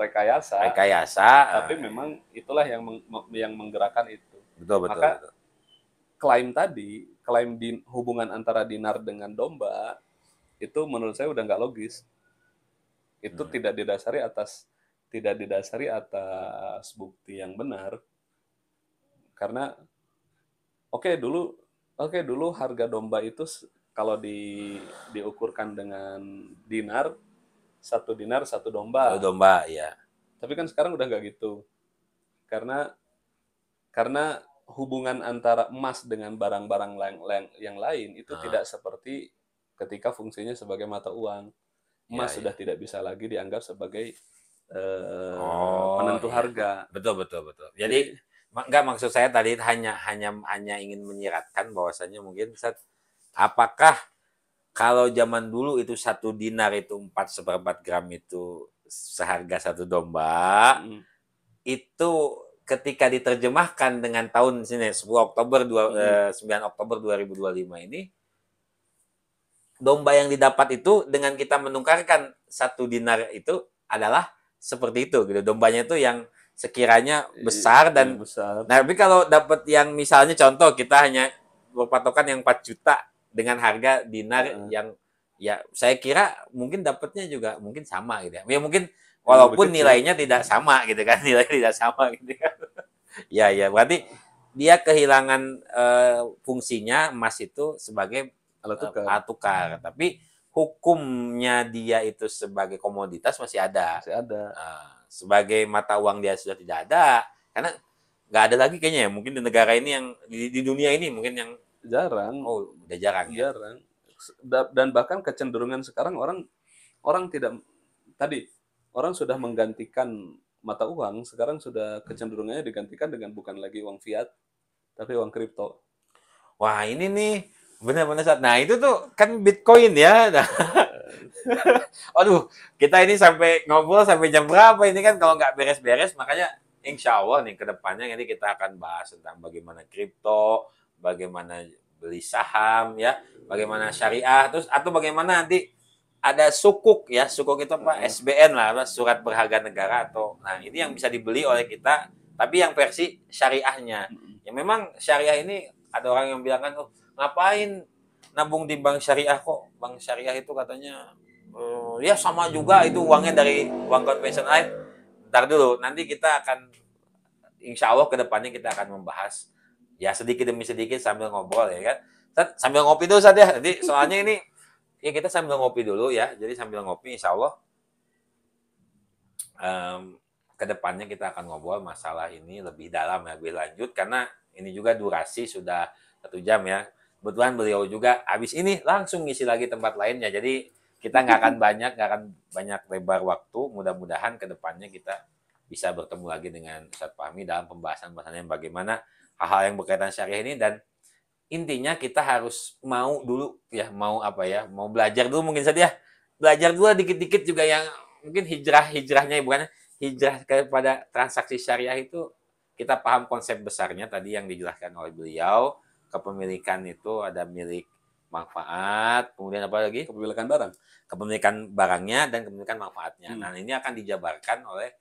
B: rekayasa,
A: Rekayasa,
B: tapi memang itulah yang menggerakkan itu.
A: betul betul
B: Maka
A: betul.
B: klaim di hubungan antara dinar dengan domba itu menurut saya udah nggak logis. Itu
A: Hmm.
B: tidak didasari atas bukti yang benar. Karena oke okay, dulu harga domba itu kalau diukurkan dengan dinar, satu dinar satu
A: Kalau
B: domba.
A: domba ya.
B: Tapi kan sekarang udah nggak gitu. Karena karena hubungan antara emas dengan barang-barang yang lain itu
A: Heeh.
B: tidak seperti ketika fungsinya sebagai mata uang.
A: Ya
B: Emas sudah
A: ya.
B: tidak bisa lagi dianggap sebagai
A: Oh
B: penentu
A: iya.
B: harga.
A: Betul betul betul. Jadi
B: Jadi
A: enggak maksud saya tadi hanya ingin menyiratkan bahwasanya mungkin Ustaz, apakah kalau zaman dulu itu 1 dinar itu 4/4 gram itu seharga 1 domba,
B: mm,
A: itu ketika diterjemahkan dengan tahun sini 10 Oktober
B: mm,
A: 9 Oktober 2025 ini, domba yang didapat itu dengan kita menukarkan 1 dinar itu adalah seperti itu gitu. Dombanya itu yang sekiranya besar
B: yang
A: dan
B: besar.
A: nah, tapi kalau dapat yang misalnya contoh kita hanya berpatokan yang 4 juta dengan harga dinar
B: Uh,
A: yang ya saya kira mungkin dapatnya juga mungkin sama gitu ya. Ya mungkin
B: yang lebih
A: walaupun
B: kecil.
A: nilainya tidak sama gitu kan, nilai tidak sama gitu kan. Ya ya berarti dia kehilangan fungsinya emas itu sebagai
B: Alat tukar
A: alat tukar, tapi hukumnya dia itu sebagai komoditas masih ada.
B: masih ada.
A: Sebagai mata uang dia sudah tidak ada, karena nggak ada lagi kayaknya ya. Mungkin di negara ini yang di dunia ini mungkin yang
B: Jarang,
A: oh udah jarang ya.
B: jarang. Dan bahkan kecenderungan sekarang orang orang tidak tadi orang sudah menggantikan mata uang, sekarang sudah kecenderungannya digantikan dengan bukan lagi uang fiat, tapi uang kripto.
A: Wah ini nih benar-benar saat. Nah itu tuh kan Bitcoin ya. Nah, aduh kita ini sampai ngobrol sampai jam berapa ini kan kalau nggak beres-beres makanya insya Allah nih kedepannya nanti kita akan bahas tentang bagaimana kripto, bagaimana beli saham ya, bagaimana syariah, terus atau bagaimana nanti ada sukuk ya, sukuk itu apa
B: Uh,
A: SBN lah, apa, surat berharga negara atau nah ini yang bisa dibeli oleh kita, tapi yang versi syariahnya. Ya memang syariah ini ada orang yang bilang kan, oh ngapain nabung di bank syariah kok, bank syariah itu katanya ya sama juga itu uangnya dari uang konvensional. Ntar dulu, nanti kita akan insya Allah kedepannya kita akan membahas ya sedikit demi sedikit sambil ngobrol ya kan. Sambil ngopi dulu saat ya. Nanti soalnya ini ya kita sambil ngopi dulu ya. Jadi sambil ngopi insya Allah kedepannya kita akan ngobrol masalah ini lebih dalam ya, lebih lanjut karena ini juga durasi sudah 1 jam ya. Kebetulan beliau juga habis ini langsung ngisi lagi tempat lainnya. Jadi kita nggak akan banyak lebar waktu. Mudah-mudahan kedepannya kita bisa bertemu lagi dengan Ustadz Fahmi dalam pembahasan-pembahasan yang bagaimana hal-hal yang berkaitan syariah ini dan intinya kita harus mau dulu ya mau apa ya mau belajar dulu mungkin saja belajar dulu dikit-dikit juga yang mungkin hijrahnya bukan hijrah kepada transaksi syariah itu kita paham konsep besarnya tadi yang dijelaskan oleh beliau kepemilikan itu ada milik manfaat kemudian apa lagi
B: kepemilikan barang.
A: kepemilikan barangnya dan kepemilikan manfaatnya. Nah
B: Hmm.
A: ini akan dijabarkan oleh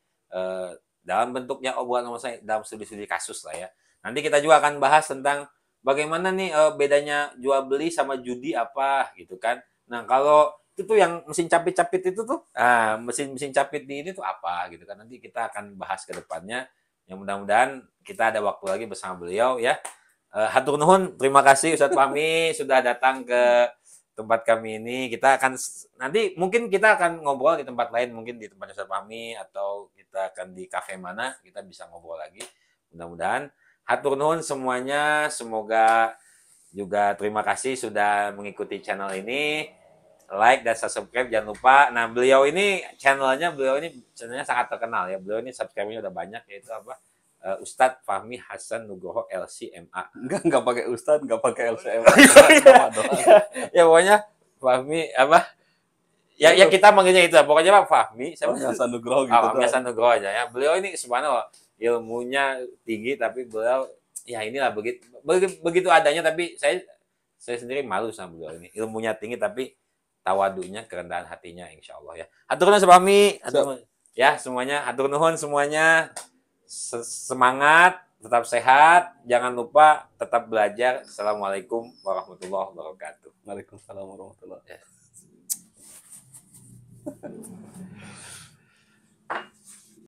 A: dalam bentuknya obrolan saya dalam studi-studi kasus lah ya. Nanti kita juga akan bahas tentang bagaimana nih bedanya jual beli sama judi apa gitu kan. Nah kalau itu tuh yang mesin capit-capit itu tuh, mesin capit di ini tuh apa gitu kan. Nanti kita akan bahas ke depannya. Yang mudah-mudahan kita ada waktu lagi bersama beliau ya. Hatur nuhun, terima kasih Ustadz Fahmi sudah datang ke tempat kami ini. Kita akan nanti mungkin kita akan ngobrol di tempat lain, mungkin di tempat Ustaz Fahmi atau kita akan di kafe mana kita bisa ngobrol lagi. Mudah-mudahan hatur nuhun semuanya, semoga juga terima kasih sudah mengikuti channel ini. Like dan subscribe jangan lupa. Nah, beliau ini channelnya sangat terkenal ya. Beliau ini subscribe-nya udah banyak, yaitu apa? Ustadz Fahmi Hasan Nugroho LCMA.
B: Enggak pakai Ustadz, enggak pakai LCM.
A: Ya pokoknya Fahmi apa? Ya kita manggilnya itu. Pokoknya Pak Fahmi.
B: Fahmi Hasan Nugroho gitu.
A: Fahmi Hasan Nugroho aja ya. Beliau ini subhanallah ilmunya tinggi, tapi beliau ya inilah begitu adanya, tapi saya sendiri malu sama beliau ini. Ilmunya tinggi tapi tawadunya, kerendahan hatinya, insya Allah ya. Hatur nuhun Fahmi. Ya semuanya, hatur nuhun semuanya. Semangat, tetap sehat, jangan lupa tetap belajar. Assalamualaikum warahmatullahi wabarakatuh.
B: Waalaikumsalam warahmatullahi wabarakatuh.